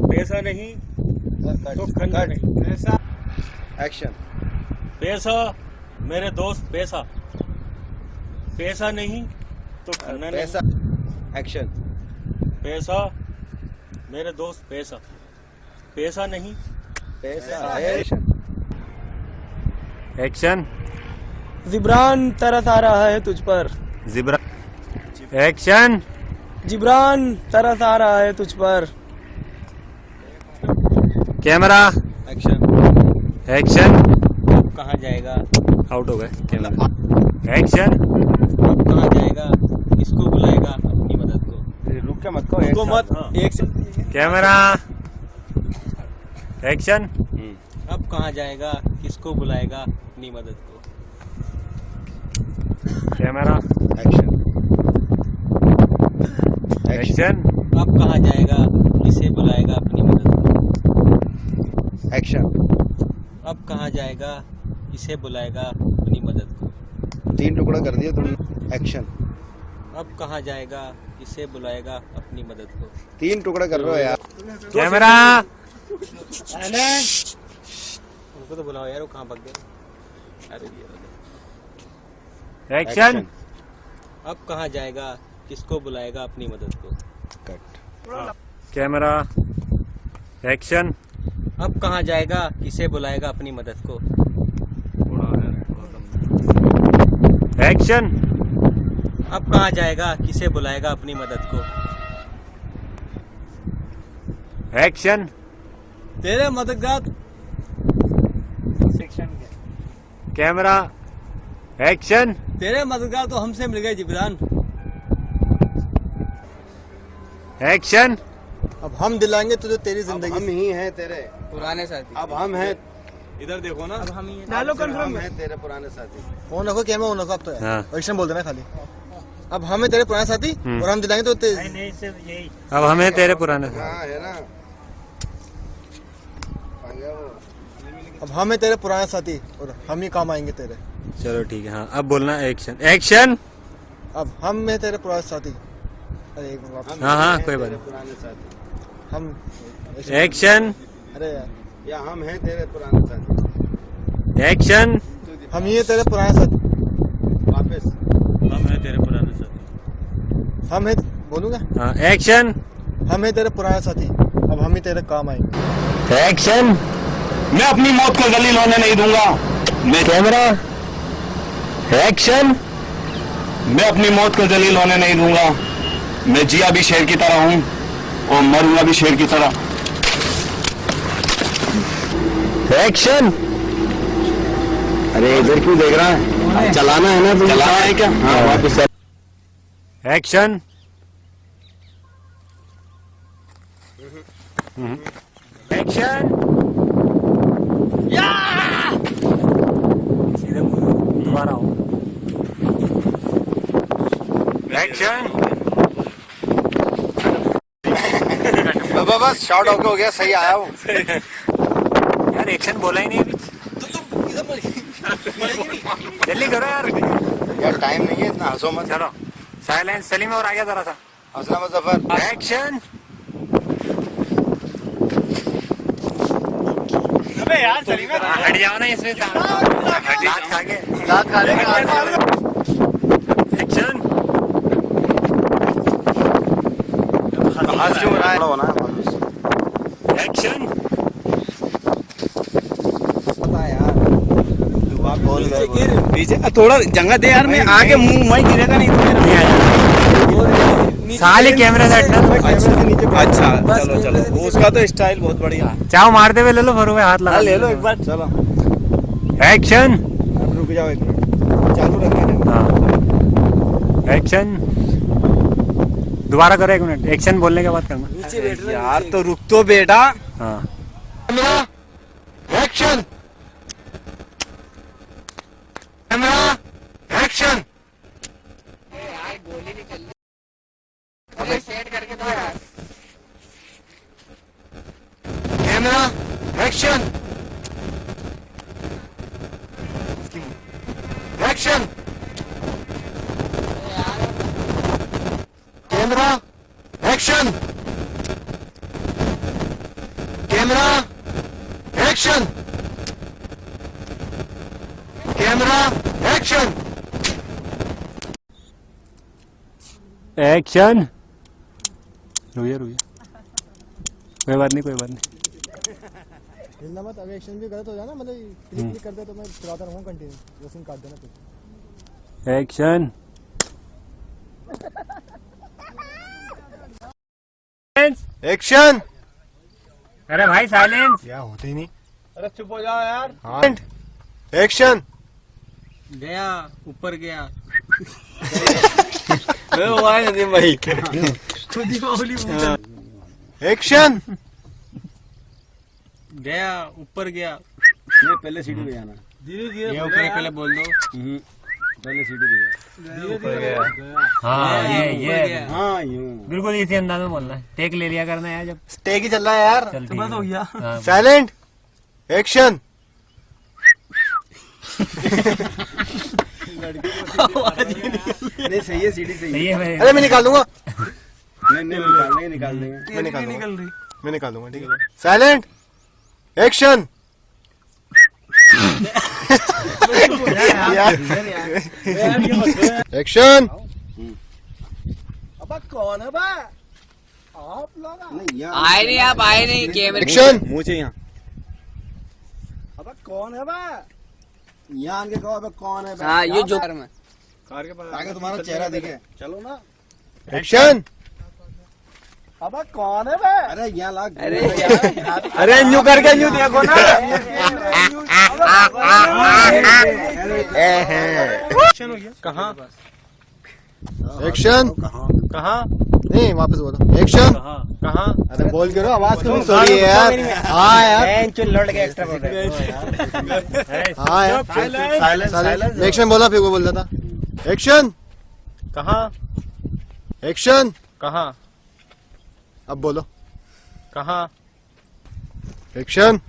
पैसा नहीं तो खन्ना नहीं। पैसा। एक्शन। पैसा मेरे दोस्त पैसा, पैसा नहीं तो खन्ना नहीं। पैसा। एक्शन। पैसा मेरे दोस्त पैसा, पैसा नहीं पैसा है। एक्शन। जिब्रान तरस आ रहा है तुझ पर। जिब्रा। एक्शन। जिब्रान तरस आ रहा है तुझ पर। कैमरा। एक्शन। एक्शन। अब कहाँ जाएगा? आउट हो गए कैमरा। एक्शन। अब कहाँ जाएगा? किसको बुलाएगा अपनी मदद को? रुक के मत कहो, उसको मत। हाँ। एक से कैमरा। एक्शन। अब कहाँ जाएगा? किसको बुलाएगा अपनी मदद को? कैमरा। एक्शन। एक्शन। अब कहाँ जाएगा? किसे बुलाएगा अपनी मदद को? एक्शन। अब कहाँ जाएगा? किसे बुलाएगा अपनी मदद को? 3 टुकड़ा कर दिया तुमने। एक्शन। अब कहाँ जाएगा? किसे बुलाएगा अपनी मदद को? 3 टुकड़ा कर रहे हो यार। कैमरा। उनको तो बुलाओ यार, वो कहाँ भाग गए? अरे एक्शन। अब कहाँ जाएगा? किसको बुलाएगा अपनी मदद को? कट। कैमरा। एक्शन। अब कहाँ जाएगा? किसे बुलाएगा अपनी मदद को? एक्शन। अब कहाँ जाएगा? किसे बुलाएगा अपनी मदद को? एक्शन। तेरे मददगार। कैमरा। एक्शन। तेरे मददगार तो हमसे मिल गए जिब्रान। एक्शन। अब हम दिलाएंगे तुझे तेरी जिंदगी। हम ही हैं तेरे पुराने साथी। अब हम हैं। इधर देखो ना। अब हम ही डालो कंफर्म। हम हैं तेरे पुराने साथी। फोन रखो, कैमरा ऑन रखो। अब तो हाँ। एक्शन बोल देना खाली। अब हम हैं तेरे पुराने साथी और हम दिलाएंगे तो यही। अब हमें तेरे पुराने हाँ है ना। अब हम हैं तेरे पुराने साथी और हम ही काम आएंगे तेरे। चलो ठीक है। हाँ अब बोलना एक्शन। एक्शन। अब हम हैं तेरे पुराने साथी। अरे एक मिनट वापस। हाँ हाँ कोई बात नहीं। पुराने साथी। हम एक्शन। अरे यार, या हम हैं तेरे पुराने साथी। एक्शन। हम ही हैं तेरे पुराने साथी। वापस। हम हैं तेरे पुराने साथी। हम हैं, बोलूंगा। हाँ एक्शन। हम हैं तेरे पुराने साथी, अब हम ही तेरे काम आएंगे। एक्शन। मैं अपनी मौत को जलील होने नहीं दूंगा। मैं कैमरा। एक्शन। मैं अपनी मौत को जलील होने नहीं दूंगा। मैं जिया भी शेर की तरह हूं और मरूंगा भी शेर की तरह। एक्शन। अरे इधर क्यों देख रहा है? चलाना है ना? चलाना है क्या? हाँ वापस। एक्शन। एक्शन। सीधे दोबारा आओ। एक्शन। बस शॉट आउट हो गया, सही आया वो। यार एक्शन बोला ही नहीं अभी। जल्दी करो यार। यार टाइम नहीं है इतना, हंसो मत। चलो साइलेंस। सलीम और आगे जरा सा। हंसना मत जफर। एक्शन। अबे यार सलीम हट जाओ ना इसमें। दांत खा के। दांत खा लेगा। एक्शन। हंस क्यों रहा है? एक्शन। पता यार। बोल गए। पीछे थोड़ा जगह दे यार, मैं आगे मुंह में गिरेगा नहीं तो मेरा। साले कैमरा सेट कर। अच्छा चलो चलो, उसका तो स्टाइल बहुत बढ़िया। चाव मारते हुए ले लो, फरू हाथ लगा ले लो एक बार। चलो एक्शन। रुक जाओ एक मिनट, चालू रखना। हाँ एक्शन। दोबारा करो 1 मिनट। एक्शन बोलने के बाद करना। नीचे बैठ यार, तो रुक तो बेटा। हाँ action. Action. Action action camera action camera action camera action action. रुकिए रुकिए, कोई बात नहीं कोई बात नहीं। हिलना मत, अब एक्शन भी गलत हो जाए ना, मतलब क्लिक क्लिक कर दे तो मैं चलाता रहूँगा कंटिन्यू, वो सीन काट देना फिर। एक्शन। एक्शन। अरे भाई साइलेंस। क्या होते ही नहीं। अरे चुप हो जाओ यार। एक्शन। गया ऊपर गया। नदीम भाई एक्शन। गया ऊपर गया। ये पहले सीढ़ी पे जाना, धीरे धीरे ये ऊपर पहले बोल दो। पहले सीढ़ी पे जा। धीरे धीरे हाँ ये हाँ यूं बिल्कुल इसी अंदाज में बोलना है। टेक ले लिया करना है जब टेक ही चल रहा है यार। चल तो बस हो गया। हाँ, साइलेंट एक्शन। नहीं सही है, सीढ़ी सही सही है। है भाई। अरे मैं निकाल दूंगा, नहीं निकाल देंगे। मैं निकाल दूंगा ठीक है। Silent action. एक्शन। अब कौन है बा? आप लोग आए नहीं, आप आए नहीं कैमरे। एक्शन। मुंह से यहाँ। अब कौन है बा? यहाँ आके कहो अब कौन है बा? हाँ ये जो कार के पास ताकि तुम्हारा चेहरा दिखे। चलो ना। एक्शन। अब कौन है बा? अरे यहाँ लाग। अरे न्यू करके न्यू देखो ना। कहाँ एक्शन। कहाँ नहीं वापस बोलो एक्शन। कहाँ अरे बोल करो, आवाज क्यों सो रही है यार। हाँ यार लौट के एक्स्ट्रा बोल रहे। हाँ यार साइलेंस। एक्शन बोला फिर वो बोल रहा था एक्शन। कहाँ एक्शन। कहाँ अब बोलो कहाँ एक्शन।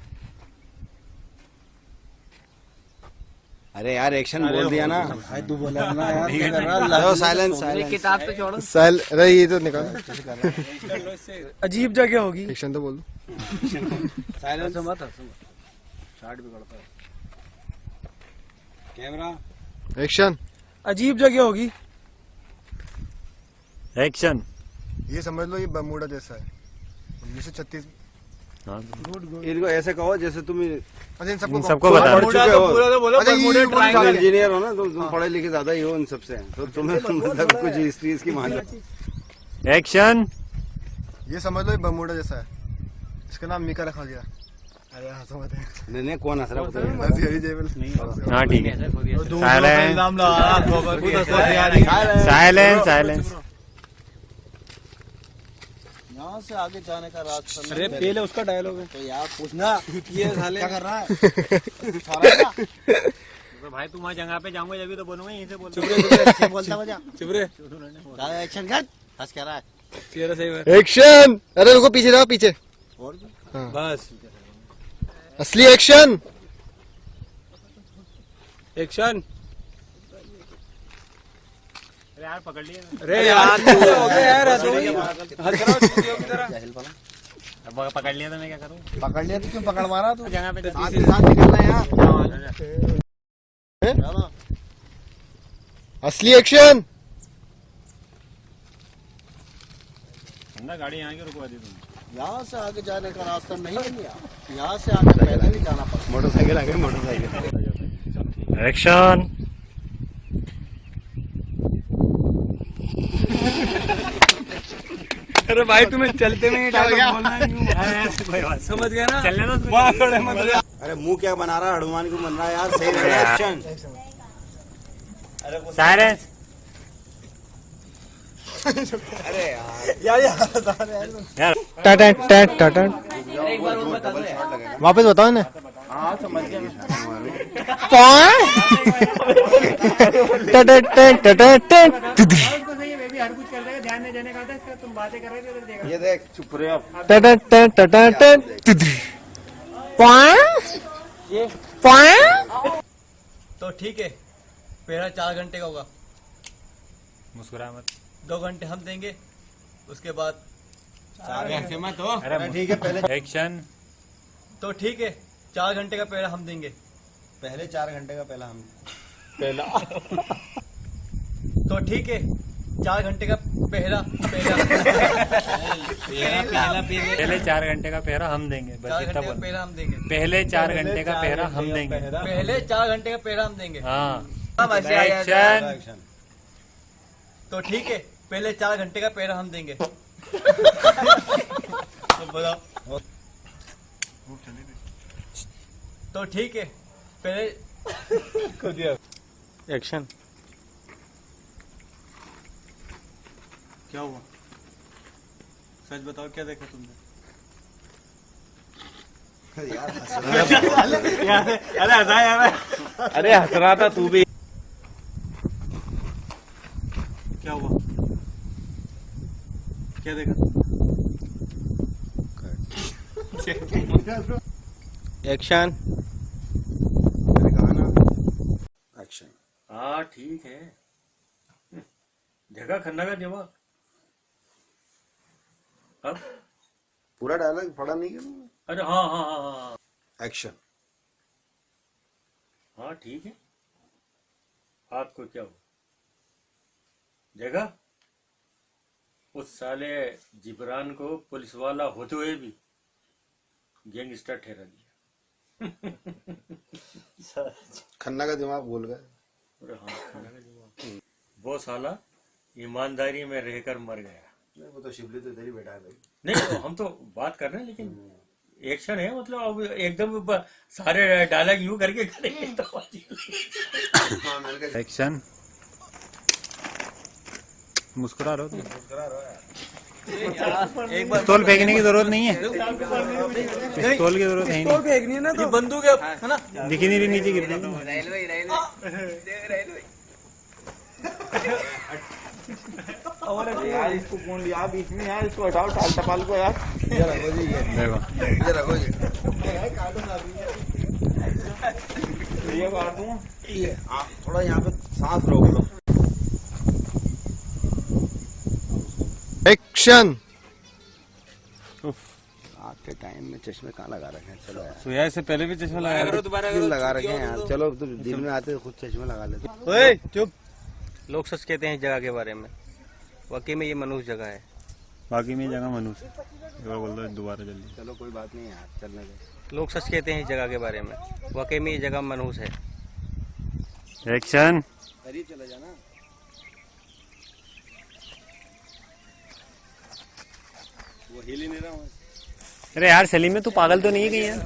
अरे यार एक्शन बोल दिया ना भाई, तू बोला ना यार। क्या कर रहा है? Silence silence. किताब तो छोड़ो। अरे ये तो निकाल। अजीब जगह होगी। एक्शन तो बोल दो। साइलेंस मत शॉट बिगड़ता है। Camera action. अजीब जगह होगी। एक्शन। ये समझ लो ये बर्मुडा जैसा है। 1936। इनको ऐसे कहो जैसे तुम अच्छा इन सबको बता पढ़ चुके हो। अच्छा ये इंजीनियर हो ना, तुम पढ़े लिखे ज्यादा ही हो इन सबसे, तो तुम्हें मतलब कुछ हिस्ट्री इसकी मालूम। एक्शन। ये समझ लो ये बर्मुडा जैसा है, इसका नाम मीका रखा गया। अरे हंसो मत। नहीं कौन हंस रहा है? बस यही जेबल। हाँ ठीक है। Silence silence. यहाँ से आगे जाने का रास्ता। अरे पहले उसका डायलॉग है तो यार पूछना ये साले क्या कर रहा है? तो भाई तुम वहाँ जगह पे जाऊंगा जब तो बोलूंगा, यहीं से बोल। बोलता बजा चुप रे। एक्शन कर। हंस क्या रहा है? चेहरा सही एक्शन। अरे रुको पीछे जाओ पीछे। और हाँ। बस असली एक्शन। एक्शन। अरे यार पकड़ लिया। अरे यार तू हो गया यार। हंस रहा हूँ स्टूडियो की तरह। अब पकड़ लिया तो मैं क्या करूँ? पकड़ लिया तो क्यों पकड़ मारा तू? जगह पे साथ निकलना यार। असली एक्शन। गाड़ी यहाँ की रुकवा दी तुम। यहाँ से आगे जाने का रास्ता नहीं है, यहाँ से आगे पैदल ही जाना पड़ता। मोटरसाइकिल आगे मोटरसाइकिल। एक्शन। अरे भाई तुम्हें चलते में डायलॉग बोलना है। समझ गया ना? चलने दो। अरे मुंह क्या बना रहा है? हनुमान को बन रहा है यार। सही है एक्शन। साइलेंस। अरे यार टाटा टाटा टाटा। वापस बताओ ना। हाँ समझ गया। टाटा टाटा टाटा। हर कुछ कर देगा, ध्यान नहीं देने का था, तुम बातें कर रहे थे। ये देख चुप रहे अब। टाटा टाटा टाटा। तो ठीक है, पहला 4 घंटे का होगा, मुस्कुरा मत। 2 घंटे हम देंगे, उसके बाद 4 घंटे मत हो। अरे ठीक है, पहले एक्शन। तो ठीक है, 4 घंटे का पहला हम देंगे। पहले 4 घंटे का पहला हम तो ठीक है, 4 घंटे का पहला पहले 4 घंटे का पहरा हम देंगे, बस 4 इतना घंटे का बोल। पहला हम देंगे। पहले 4 घंटे का पहरा हम देंगे। पहले 4 घंटे का पहला हम देंगे। हाँ। एक्शन। तो ठीक है, पहले 4 घंटे का पहरा हम देंगे। तो ठीक है, पहले एक्शन। क्या हुआ? सच बताओ, क्या देखा तुमने? अरे हंसा यार, अरे हंस रहा था तू भी। क्या हुआ? क्या देखा? एक्शन। एक्शन। हाँ ठीक है, जगह खन्ना का जवाब। अब पूरा डायलॉग पढ़ा नहीं क्या? अरे हाँ हाँ हाँ हाँ। एक्शन। हाँ ठीक है, आपको क्या हुआ? जगह उस साले जिब्रान को पुलिस वाला होते हुए भी गैंगस्टर ठहरा दिया। खन्ना का दिमाग भूल गए। अरे हाँ, खन्ना का दिमाग। वो साला ईमानदारी में रहकर मर गया। नहीं, वो तो शिवली तो इधर ही बैठा है भाई। नहीं तो हम तो बात कर रहे हैं, लेकिन एक्शन है, मतलब अब एकदम सारे डायलॉग यूं करके करेंगे तो एक्शन। मुस्कुरा रहो तुम। एक बार पिस्तौल फेंकने की जरूरत नहीं है, पिस्तौल की जरूरत है ही नहीं। फेंकनी है ना, तो बंदूक है ना, दिखी नहीं रही नीचे गिर रही। यार इसको कौन लिया बीच में यार, इसको हटाओ टाल टपाल को यार। ये रखो जी, ये रखो जी। ये काट दूं। ये आप थोड़ा यहाँ पे सांस रोक लो। एक्शन। आपके टाइम में चश्मे कहाँ लगा रखे हैं? चलो यार, सुया से पहले भी चश्मा लगाया था। क्यों लगा रखे हैं यार? चलो तो दिन में आते खुद चश्मे लगा लेते। ओए चुप। लोग सच कहते हैं इस जगह के बारे में, वाकई में ये मनुष्य जगह है। बाकी में जगह मनुष्य। एक बार बोल दो दोबारा जल्दी। चलो कोई बात नहीं यार, चलने दो। लोग सच कहते हैं इस जगह के बारे में, वाकई में ये जगह मनुष्य है। एक्शन। करीब चले जाना। वो हिल ही नहीं रहा हूँ। अरे यार सलीम में तू पागल तो नहीं है कहीं यार?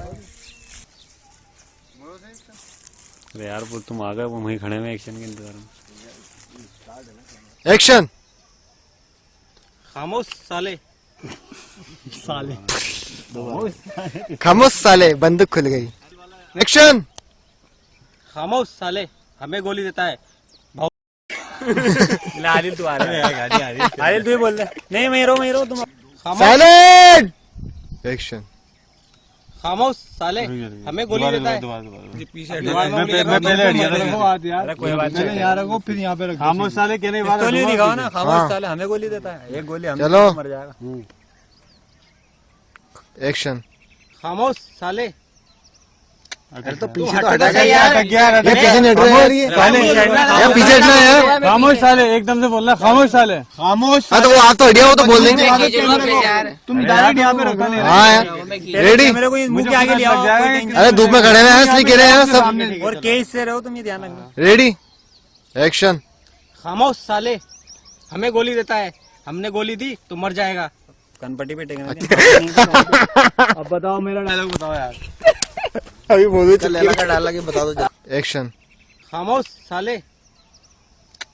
अरे यार वो तुम आ गए, वो वहीं खड़े हुए एक्शन के इंतजार में। एक्शन। खामोश साले। साले। खामोश साले, बंदूक खुल गई। एक्शन। खामोश साले, हमें गोली देता है। आदिल तू आ रहा है। आदिल तू ही बोल रहा है। नहीं मैं रो तुम। साइलेंट। एक्शन। खामोश साले, हमें गोली देता है। कोई बात नहीं यार को फिर यहाँ पे खामोश साले कहने वाला तो नहीं दिखाओ ना। खामोश साले हमें गोली देता है, एक गोली हमें चलो। मर जाएगा। एक्शन। खामोश साले। अरे तो पीछे तो हटा के यार, ये पीछे नहीं हट रहा है यार, पीछे हटना है यार। खामोश साले, एकदम से बोलना खामोश साले। खामोश। हाँ तो वो आप तो हटिया, वो तो बोल देंगे। तुम डायरेक्ट यहाँ पे रखा नहीं। हाँ यार, रेडी। मेरे को मुंह के आगे ले आओ। अरे धूप में खड़े हुए हैं इसलिए कह रहे हैं सब। और केस से रहो तुम, ये ध्यान रखना। रेडी। एक्शन। खामोश साले, हमें गोली देता है। हमने गोली दी तो मर जाएगा। कनपट्टी पे टेकना। अब बताओ, मेरा डायलॉग बताओ यार। अभी बोलो, लैला का डायलॉग ही बता दो। एक्शन। खामोश साले।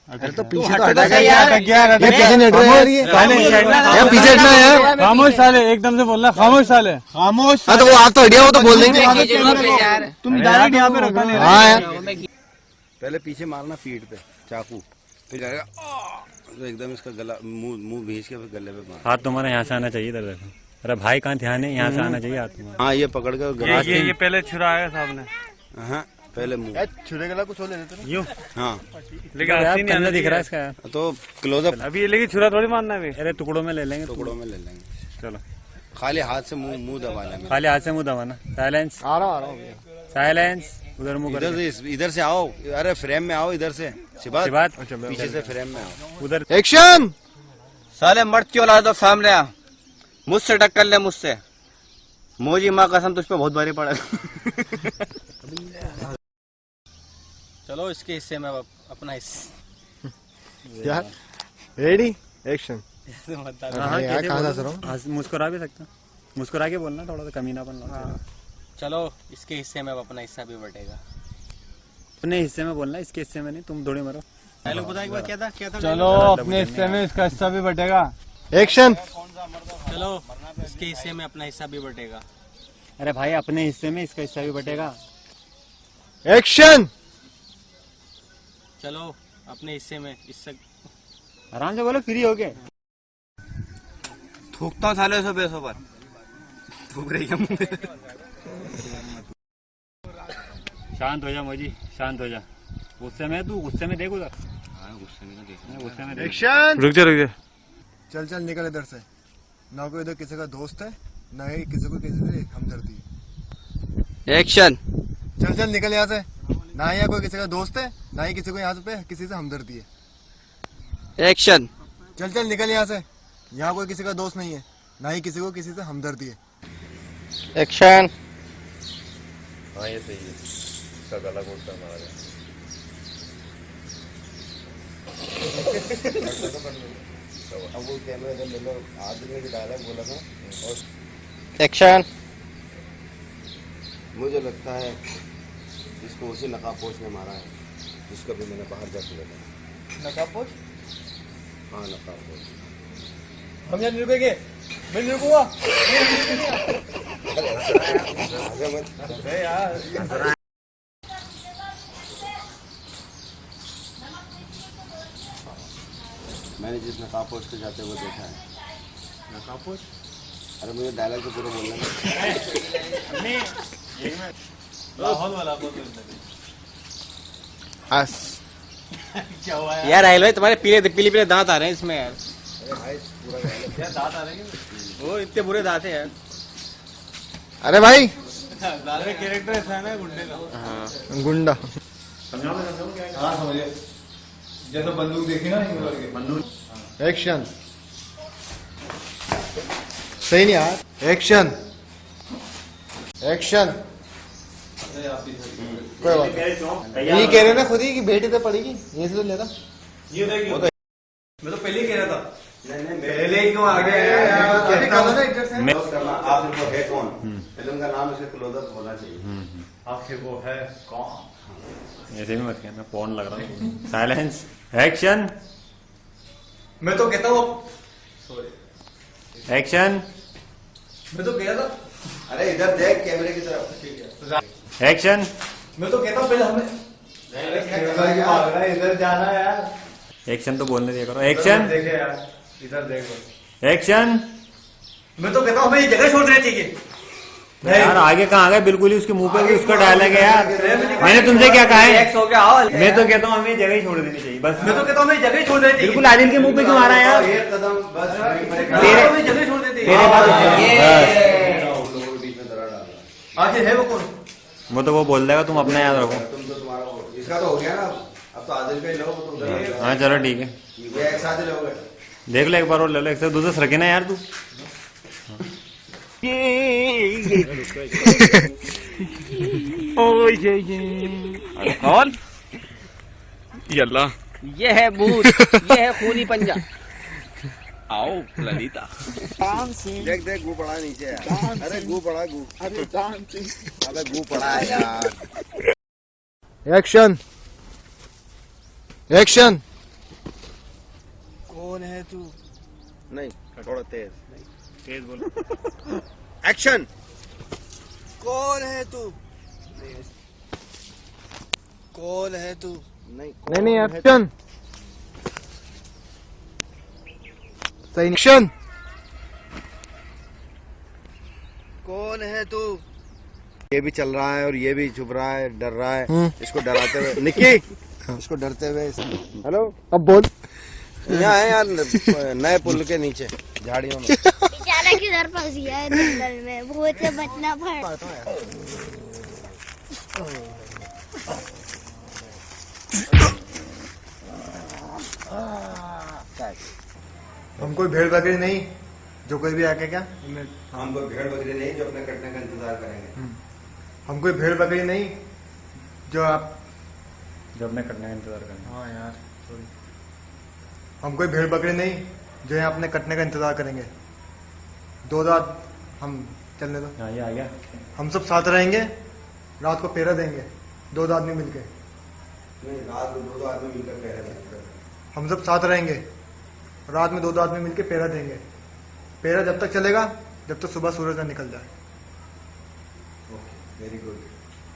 अरे तो पीछे तो हटा के यार, ये पीछे नहीं हट रहा है यार, पीछे हटना है यार। खामोश साले, एकदम से बोलना खामोश साले। खामोश। हाँ तो वो आप तो हटिया, वो तो बोल देंगे। तुम डायरेक्ट यहाँ पे रखा नहीं। हाँ यार, पहले पीछे मारना फीट पे चाकू, फिर जाएगा तो एकदम इसका गला मुंह भींच के फिर गले पे मार। हाथ तुम्हारा यहाँ से आना चाहिए, इधर देखो। अरे भाई कहाँ ध्यान है, यहाँ से आना चाहिए आत्मा। हाँ ये पकड़ के ये पहले छुरा आएगा सामने। हाँ पहले मुंह छुरे गला कुछ हो लेते यूं। हाँ लेकिन आती नहीं कंधा दिख रहा है इसका। तो क्लोजअप अभी ये लेकिन छुरा थोड़ी मारना है। अरे टुकड़ों में ले लेंगे, टुकड़ों में ले लेंगे। चलो खाली हाथ से मुंह दबाना। खाली हाथ से मुंह दबाना। साइलेंस, आ रहा हूँ साइलेंस। उधर मुंह इधर से आओ, अरे फ्रेम में आओ, इधर से सिबात पीछे से फ्रेम में आओ। उधर एक्शन। साले मर्द क्यों ला दो सामने आ, मुझसे टक्कर ले मुझसे। मोजी माँ कसम तुझ पे बहुत भारी पड़ा। चलो इसके हिस्से में अपना हिस्सा यार रेडी एक्शन। मुस्कुरा भी सकता, मुस्कुरा के बोलना, थोड़ा सा कमीनापन ला। चलो इसके हिस्से में अपना हिस्सा भी बटेगा। अपने हिस्से में बोलना, इसके हिस्से में नहीं। तुम थोड़ी मरो। क्या था? चलो अपने हिस्से में इसका हिस्सा भी बटेगा। एक्शन। चलो इसके हिस्से में अपना हिस्सा भी बटेगा। अरे भाई अपने हिस्से में इसका हिस्सा भी बटेगा। एक्शन। चलो अपने हिस्से में इससे आराम से बोलो, फ्री हो गए। थूकता हूँ साले 100 पैसों पर। थूक रही है मुझे। शांत हो जा मोजी, शांत हो जा। गुस्से में तू, गुस्से में देख उधर। गुस्से में देख। एक्शन। रुक जा चल चल निकल इधर से। ना कोई इधर किसी का दोस्त है, ना ही किसी को किसी से हमदर्दी है। एक्शन। चल चल निकल यहाँ से। ना ही यहाँ कोई किसी का दोस्त है, ना ही किसी को यहाँ पे किसी से हमदर्दी है। एक्शन। चल चल निकल यहाँ से। यहाँ कोई किसी का दोस्त नहीं है, ना ही किसी को किसी से हमदर्दी है। एक्शन। हाँ ये सही है, इसका गला घोटता मारा जाए। अब वो कैमरा इधर ले लो, आदमी ने डायलॉग बोला था। और एक्शन। मुझे लगता है इसको उसी नकाबपोश ने मारा है जिसको भी मैंने बाहर जाके देखा। नकाबपोश? हाँ नकाबपोश। हम यहाँ नहीं रुकेंगे। मैं नहीं रुकूंगा। मैंने जिस नकाबपोश पे जाते हुए देखा है। नकाबपोश? अरे मुझे डायलॉग तो पूरा बोलना है। क्या हुआ यार राहिल भाई, तुम्हारे पीले पीले दांत आ रहे हैं इसमें यार। दांत आ रहे हैं? वो इतने बुरे दांत हैं यार। अरे भाई कैरेक्टर ऐसा है ना गुंडे का। हाँ गुंडा। हाँ समझिए, जैसे बंदूक देखी ना बंदूक। एक्शन। सही नहीं यार। एक्शन। एक्शन। कोई बात नहीं। ये कह रहे ना खुद ही कि बेटी तो पड़ेगी, ये से तो लेता। ये देखिए, मैं तो पहले ही कह रहा था। पहले ही क्यों आ गए? आप इनको है कौन? फिल्म का नाम इसके क्लोजअप होना चाहिए। आखिर वो है कौन? ऐसे भी मत कहना, फोन लग रहा है। Silence, action. मैं तो कहता हूँ एक्शन। मैं तो कह रहा था। अरे इधर देख कैमरे की तरफ। एक्शन। मैं तो कहता हूँ पहले हमें इधर जाना है यार। एक्शन तो बोलने दिया करो। एक्शन। देखे यार, इधर देखो। एक्शन। मैं तो कहता हूँ हमें ये जगह छोड़ देनी चाहिए। यार आगे कहाँ आ गए? बिल्कुल ही उसके मुंह पे भी उसका डायलॉग है यार। मैंने तुमसे क्या कहा है? मैं तो कहता हूँ हमें जगह ही छोड़ देनी चाहिए बस। मैं तो कहता हूँ हमें जगह छोड़ देनी चाहिए। बिल्कुल आदिल के मुंह पे क्यों आ रहा है यार? एक कदम बस जगह छोड़ देते आखिर है वो कौन? वो तो वो बोल देगा, तुम अपना याद रखो। तुम तो तुम्हारा इसका तो हो गया ना, अब तो आदिल का ही लो। तुम हाँ चलो ठीक है, एक साथ ही लोगे। देख लो एक बार और ले लो, एक से दूसरे से रखे ना यार तू। कौन? यल्ला, ये है भूत, ये है खूनी पंजा। आओ ललिता। देख देख गू पड़ा नीचे यार। अरे गू पड़ा गू। अबे गू पड़ा है यार। एक्शन। एक्शन। कौन है तू? नहीं थोड़ा तेज तेज बोलो। एक्शन। कौन है तू? कौन है तू? नहीं एक्शन। सही एक्शन। कौन है तू? ये भी चल रहा है और ये भी चुप रहा है, डर रहा है। इसको डराते हुए निकी, इसको डरते हुए। हेलो, अब बोल। यहाँ है यार, नए पुल के नीचे झाड़ियों में। बेचारा किधर फंस गया है जंगल में, भूत से बचना पड़ा। हम कोई भेड़ बकरी नहीं जो कोई भी आके क्या हम कोई भेड़ बकरी नहीं जो अपने कटने का इंतजार करेंगे। हम कोई भेड़ बकरी नहीं जो आप जब मैं करने का इंतजार करेंगे। हाँ यार सॉरी। हम कोई भेड़ बकरी नहीं जो यहाँ अपने कटने का इंतजार करेंगे। दो रात हम चलने दो। हाँ ये आ गया। हम सब साथ रहेंगे, रात को पहरा देंगे, दो आदमी मिलके। नहीं, रात में दो आदमी मिलकर पहरा देंगे। हम सब साथ रहेंगे, रात में दो आदमी मिलके पहरा देंगे। पहरा जब तक चलेगा जब तक सुबह सूरज ना निकल जाए। Very good.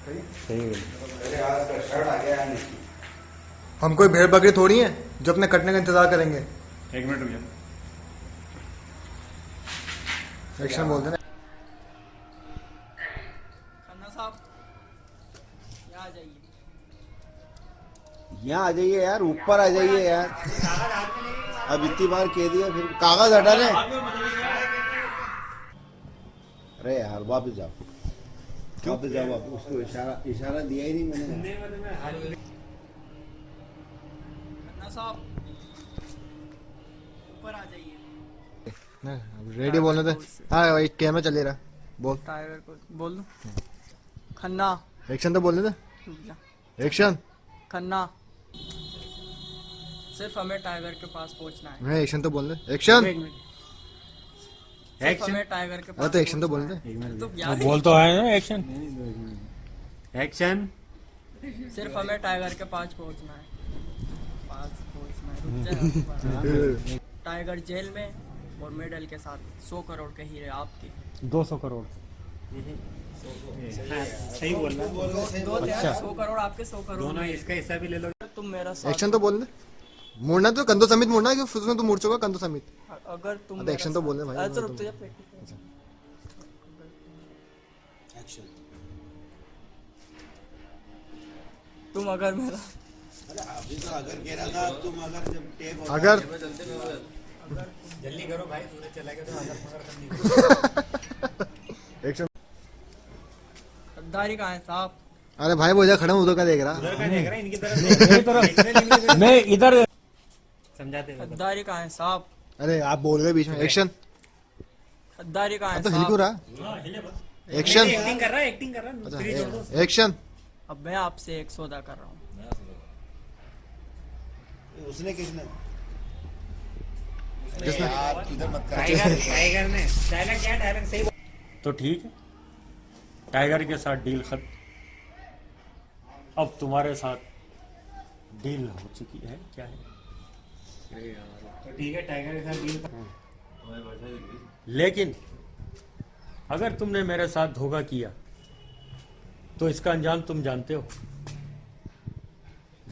सही है। अरे आज का शर्ट आ गया है। हम कोई भेड़ बकरी थोड़ी है जो अपने कटने का इंतजार करेंगे। एक मिनट भैया। एक्शन बोल देना। खन्ना साहब यहाँ आ जाइए। यहाँ आ जाइए यार, ऊपर आ जाइए यार। अब इतनी बार कह दिया, फिर कागज हटा ले। अरे यार वापस जाओ, वापस जाओ। वापस उसको इशारा दिया ही नहीं मैंने। खन्ना साहब ऊपर आ जाइए। रेडी बोलने दे। हाँ भाई कैमरा चल रहा, बोल। टाइगर को बोल दूं? खन्ना एक्शन तो बोलने दे। रुक जा। एक्शन। खन्ना सिर्फ हमें टाइगर के पास पहुंचना है। नहीं एक्शन तो बोलने दे। एक्शन। सिर्फ हमें टाइगर के अरे पास तो एक्शन तो बोलने दे। तो यार बोल तो आए ना एक्शन। एक्शन। सिर्फ हमें टाइगर के पास पहुंचना है। रुक जा। टाइगर जेल में और मेडल के साथ 100 करोड़ के हीरे आपके। 200 करोड़। सही बोल रहा है। दो 100 करोड़ आपके, 100 करोड़ दोनों इसका हिस्सा भी ले लो। तुम मेरा साथ एक्शन तो बोलने दे। मुड़ना तो कंधों समेत मुड़ना है कि उसमें तो मुड़ चुका कंधों समेत। अगर तुम तो एक्शन तो बोलने भाई। अच्छा रुक जा। एक्शन। तुम अगर मेरा अभी तो अगर कह रहा था, तुम अगर जब टेप होता अगर जल्दी करो भाई, सूरज चला गया तो अगर करनी। एक्शन। गद्दारी कहाँ है साहब? अरे भाई वो जा खड़ा हूँ, उधर का देख रहा। इनकी तरफ मैं इधर समझाते। गद्दारी कहाँ है साहब? अरे आप बोल रहे बीच में। एक्शन। गद्दारी कहाँ है तो हिल क्यों रहा? एक्शन। एक्टिंग कर रहा है, एक्टिंग कर रहा है। फ्री छोड़ दो। एक्शन। अब मैं आपसे एक सौदा कर रहा हूँ। उसने किसने? यार इधर मत कर। टाइगर ने डायलॉग क्या डायलॉग सही। तो ठीक है, टाइगर के साथ डील खत्म। अब तुम्हारे साथ डील हो चुकी है। क्या है? तो ठीक है, टाइगर के साथ डील। लेकिन अगर तुमने मेरे साथ धोखा किया तो इसका अंजाम तुम जानते हो।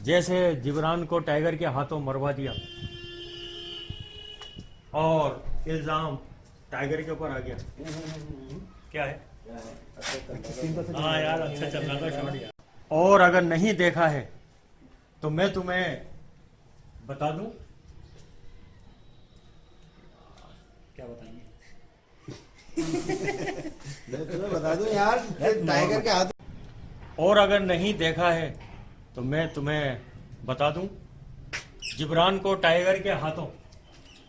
जैसे जिब्रान को टाइगर के हाथों मरवा दिया और इल्जाम टाइगर के ऊपर आ गया। क्या है? हाँ यार अच्छा चल रहा था शॉट यार। और अगर नहीं देखा है तो मैं तुम्हें बता दूं। क्या बताएंगे? मैं तुम्हें बता दूं यार, टाइगर के हाथ। और अगर नहीं देखा है तो मैं तुम्हें बता दूं, जिब्रान को टाइगर के हाथों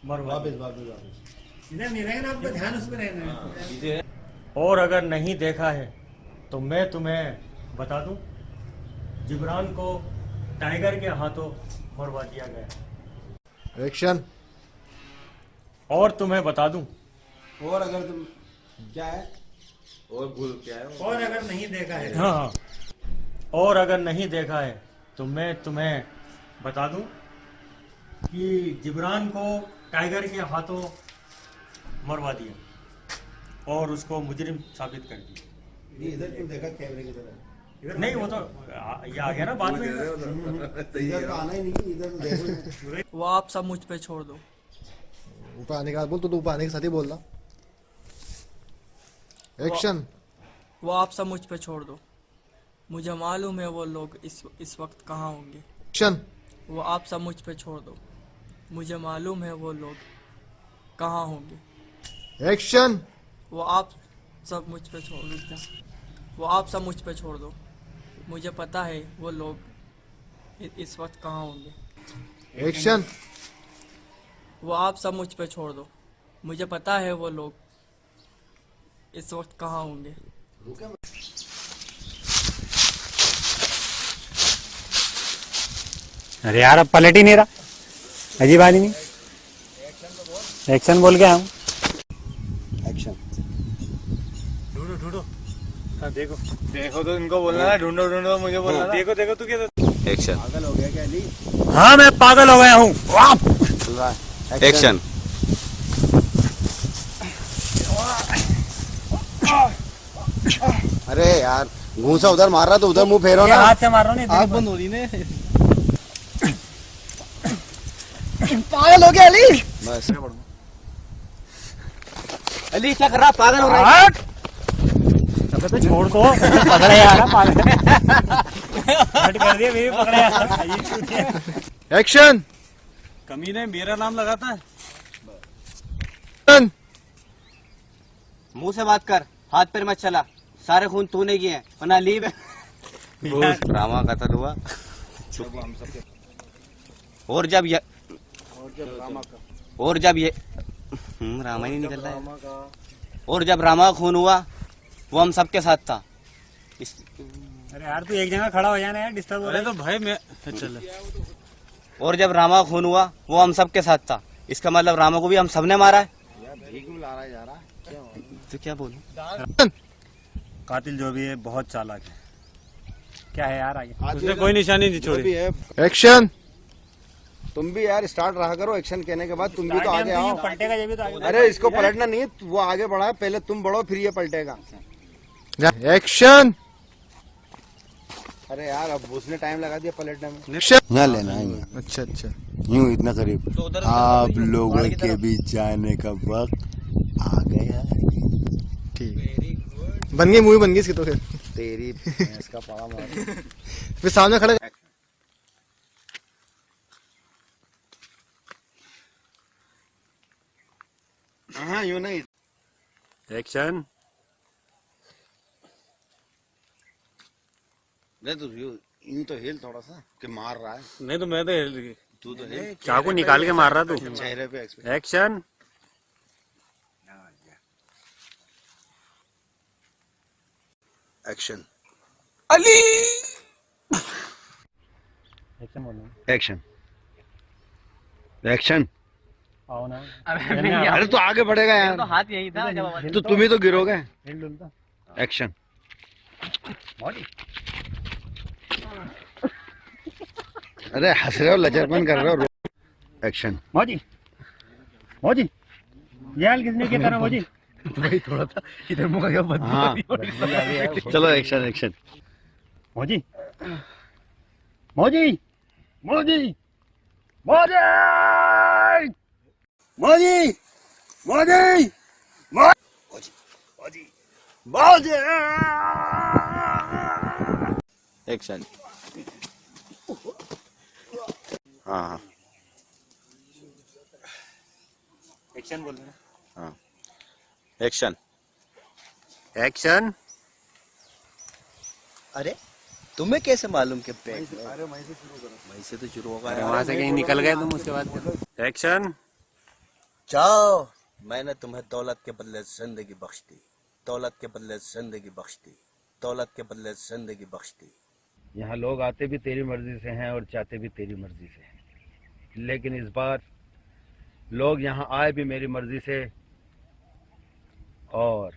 मरवा। इधर नहीं रहेगा, आपका ध्यान उस पर रहेगा। और अगर नहीं देखा है तो मैं तुम्हें बता दूं, जिब्रान को टाइगर के हाथों मरवा दिया गया। एक्शन। और तुम्हें बता दूं, और अगर तुम क्या है? और भूल क्या है? और अगर नहीं देखा है। हाँ, और अगर नहीं देखा है तो मैं तुम्हें बता दूं कि जिब्रान को टाइगर के हाथों मरवा दिया और उसको मुजरिम साबित कर दिया। इधर क्यों देखा कैमरे की तरफ? नहीं वो तो ये आ गया ना बाद में। इधर तो आना ही नहीं, इधर तो देखो। वो आप सब मुझ पे छोड़ दो। ऊपर आने के बाद बोल, तो ऊपर आने के साथ ही बोल रहा। एक्शन। वो आप सब मुझ पे छोड़ दो, मुझे मालूम है वो लोग इस वक्त कहाँ होंगे। एक्शन। वो आप सब मुझ पे छोड़ दो, मुझे मालूम है वो लोग कहाँ होंगे। एक्शन। वो आप सब मुझ पे छोड़ दो, वो आप सब मुझ पे छोड़ दो, मुझे पता है वो लोग इस वक्त कहाँ होंगे। एक्शन। वो आप सब मुझ पे छोड़ दो, मुझे पता है वो लोग इस वक्त कहाँ होंगे। अरे यार अब पलट ही नहीं रहा, अजीब आदमी। एक्शन बोल के आऊँ। एक्शन। ढूंढो ढूंढो। हाँ देखो देखो, तो इनको बोलना है ढूंढो ढूंढो, मुझे बोलना है। देखो देखो तू क्या एक्शन। पागल हो गया क्या अली? हाँ मैं पागल हो गया हूँ। एक्शन। अरे यार घूसा उधर मार रहा तो उधर मुंह फेरो ना। हाथ से मार रहा हूँ। आँख बंद हो रही ने। पागल हो गया अली। बस अली क्या कर रहा, पागल हो रहा है। तो छोड़ दो, पकड़े यार, पागल हट कर दिया, मेरी पकड़े यार। एक्शन। कमीने मेरा नाम लगाता है। मुंह से बात कर, हाथ पैर मत चला, सारे खून तूने किए हैं, वरना लीव है। रामा कत्ल हुआ और जब ये रामा ही नहीं निकल रहा है। और जब रामा का खून हुआ वो हम सबके साथ था। अरे यार तू एक जगह खड़ा हो जाना यार, डिस्टर्ब हो रहा है। तो भाई मैं चल। और जब रामा का खून हुआ वो हम सबके साथ था, इसका मतलब रामा को भी हम सबने मारा है। तो क्या बोलूं? कातिल जो भी है बहुत चालाक है। क्या है यार आगे? उसने कोई निशानी नहीं छोड़ी। एक्शन। तुम भी यार स्टार्ट रहा करो, एक्शन कहने के बाद तुम भी तो आगे आओ। पलटेगा ये भी तो आगे। अरे इसको पलटना नहीं है, वो आगे बढ़ा है, पहले तुम बढ़ो फिर ये पलटेगा। एक्शन। अरे यार अब उसने टाइम लगा दिया पलटने में। यहाँ लेना है यहाँ। अच्छा अच्छा। यूं इतना करीब। आप लोगों के बीच जाने का वक्त आ गया है। ठीक बन गई, मूवी बन गई इसकी तो। फिर तेरी भैंस का पाला मार। फिर सामने खड़ा। हाँ यूं नहीं। एक्शन। नहीं तो यूं तो हिल थोड़ा सा कि मार रहा है। नहीं तो मैं तो तू तो हिल। चाकू निकाल के मार रहा तू। चेहरे पे एक्शन। एक्शन। अली। एक्शन बोलो। एक्शन। एक्शन। आओ ना। अरे तो आगे बढ़ेगा यार। तो हाथ यही था जब तो तुम ही तो गिरोगे। एक्शन। अरे हंस रहे हो, लचरपन कर रहे हो। एक्शन। मौजी मौजी ये हाल किसने किया था मौजी? भाई थोड़ा था इधर मुंह का बंद। हाँ चलो एक्शन एक्शन। मौजी मौजी मौजी मौजी मौजी मौजी मौजी मौजी। एक्शन। हाँ एक्शन बोल रहे। हाँ एक्शन। एक्शन। अरे तुम्हें कैसे मालूम कि पैक? अरे वहीं से शुरू करो। वहीं से तो शुरू होगा। अरे वहां से कहीं निकल गए तुम, उसके बाद एक्शन। जाओ, मैंने तुम्हें दौलत के बदले जिंदगी बख्श दी, दौलत के बदले जिंदगी बख्श दी, दौलत के बदले जिंदगी बख्श दी। यहाँ लोग आते भी तेरी मर्जी से हैं और जाते भी तेरी मर्जी से हैं, लेकिन इस बार लोग यहाँ आए भी मेरी मर्जी से। और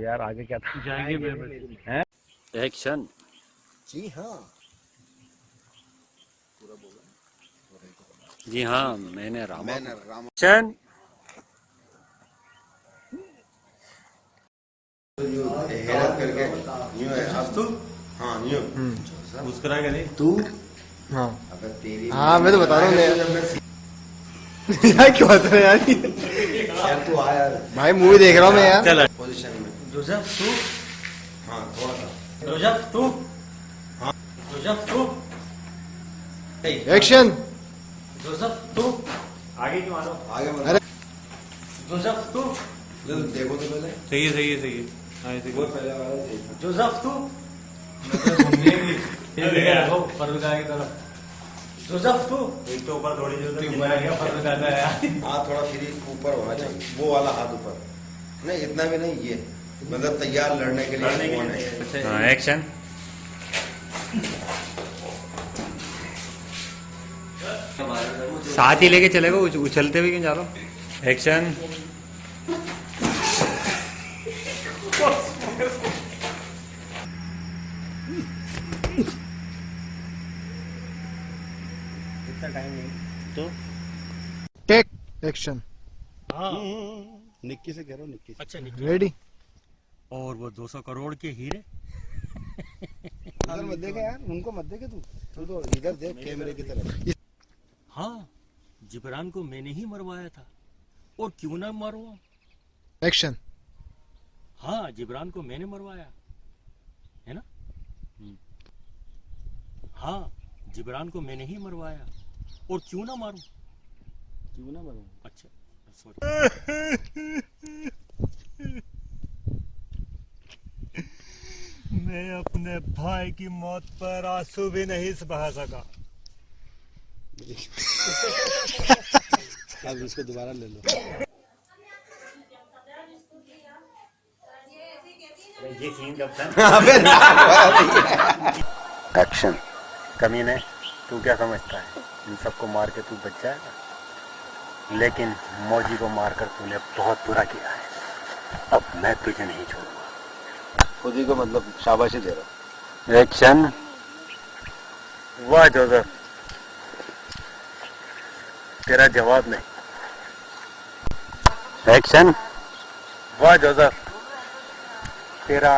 यार आगे क्या था? जाएंगे। एक्शन। जी हाँ जी हाँ मैंने रामा। एक्शन। हेरत करके यूं है अब तू। हाँ यूं मुस्कुरा के नहीं तू। हाँ अगर तेरी हाँ मैं तो बता रहा हूँ यार क्यों हंस रहे यार तू आया भाई मूवी देख रहा हूँ मैं यार। चल पोजीशन में जोसेफ तू हाँ थोड़ा सा जोसेफ तू हाँ जोसेफ तू एक्शन। जोसेफ तू आगे क्यों आ लो आगे बढ़। अरे जोसेफ तू देखो तो पहले सही है सही है सही है हाँ सही वो पहले वाला सही था। जोसेफ तू फर्रुखा की तरफ जोसेफ तू एक तो ऊपर थोड़ी जो फर्रुखा था यार। हाथ थोड़ा फ्री ऊपर होना चाहिए, वो वाला हाथ ऊपर नहीं, इतना भी नहीं, ये मतलब तैयार लड़ने के लिए कौन है। एक्शन। साथ ही लेके चलेगा, उछलते हुए क्यों जा रहा हो। एक्शन। इतना टाइम नहीं तो टेक एक्शन। हाँ निक्की से कह रहा हूँ, निक्की से। अच्छा निकल रेडी। और वो 200 करोड़ के हीरे इधर मत देखे यार, उनको मत देखे तू तो इधर देख कैमरे की तरफ। हाँ जिब्रान को मैंने ही मरवाया था और क्यों ना मरवा। एक्शन। हाँ जिब्रान को मैंने मरवाया है ना। हाँ जिब्रान को मैंने ही मरवाया और क्यों ना मारूं। क्यों ना मारूं। अच्छा सॉरी। मैं अपने भाई की मौत पर आंसू भी नहीं बहा सका। अब इसको दोबारा ले लो। ये सीन कब था? एक्शन। कमीने, तू क्या समझता है इन सबको मार के तू बच जाएगा, लेकिन मौजी को मारकर तूने बहुत बुरा किया है। अब मैं तुझे नहीं छोड़ूंगा। खुद ही को मतलब शाबाशी दे रहा। एक्शन। वाह जोसेफ, तेरा जवाब नहीं। एक्शन। वाह जोसेफ, तेरा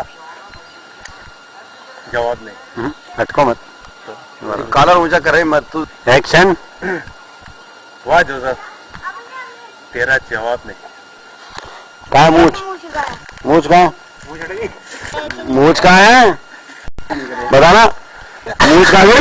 जवाब नहीं। हटको मत, कॉलर ऊंचा करे मत तू। एक्शन। वाह जोसेफ, तेरा जवाब नहीं। कहाँ मूछ? मूछ कहाँ? मूछ कहाँ है? बताना। मूछ कहाँ गई?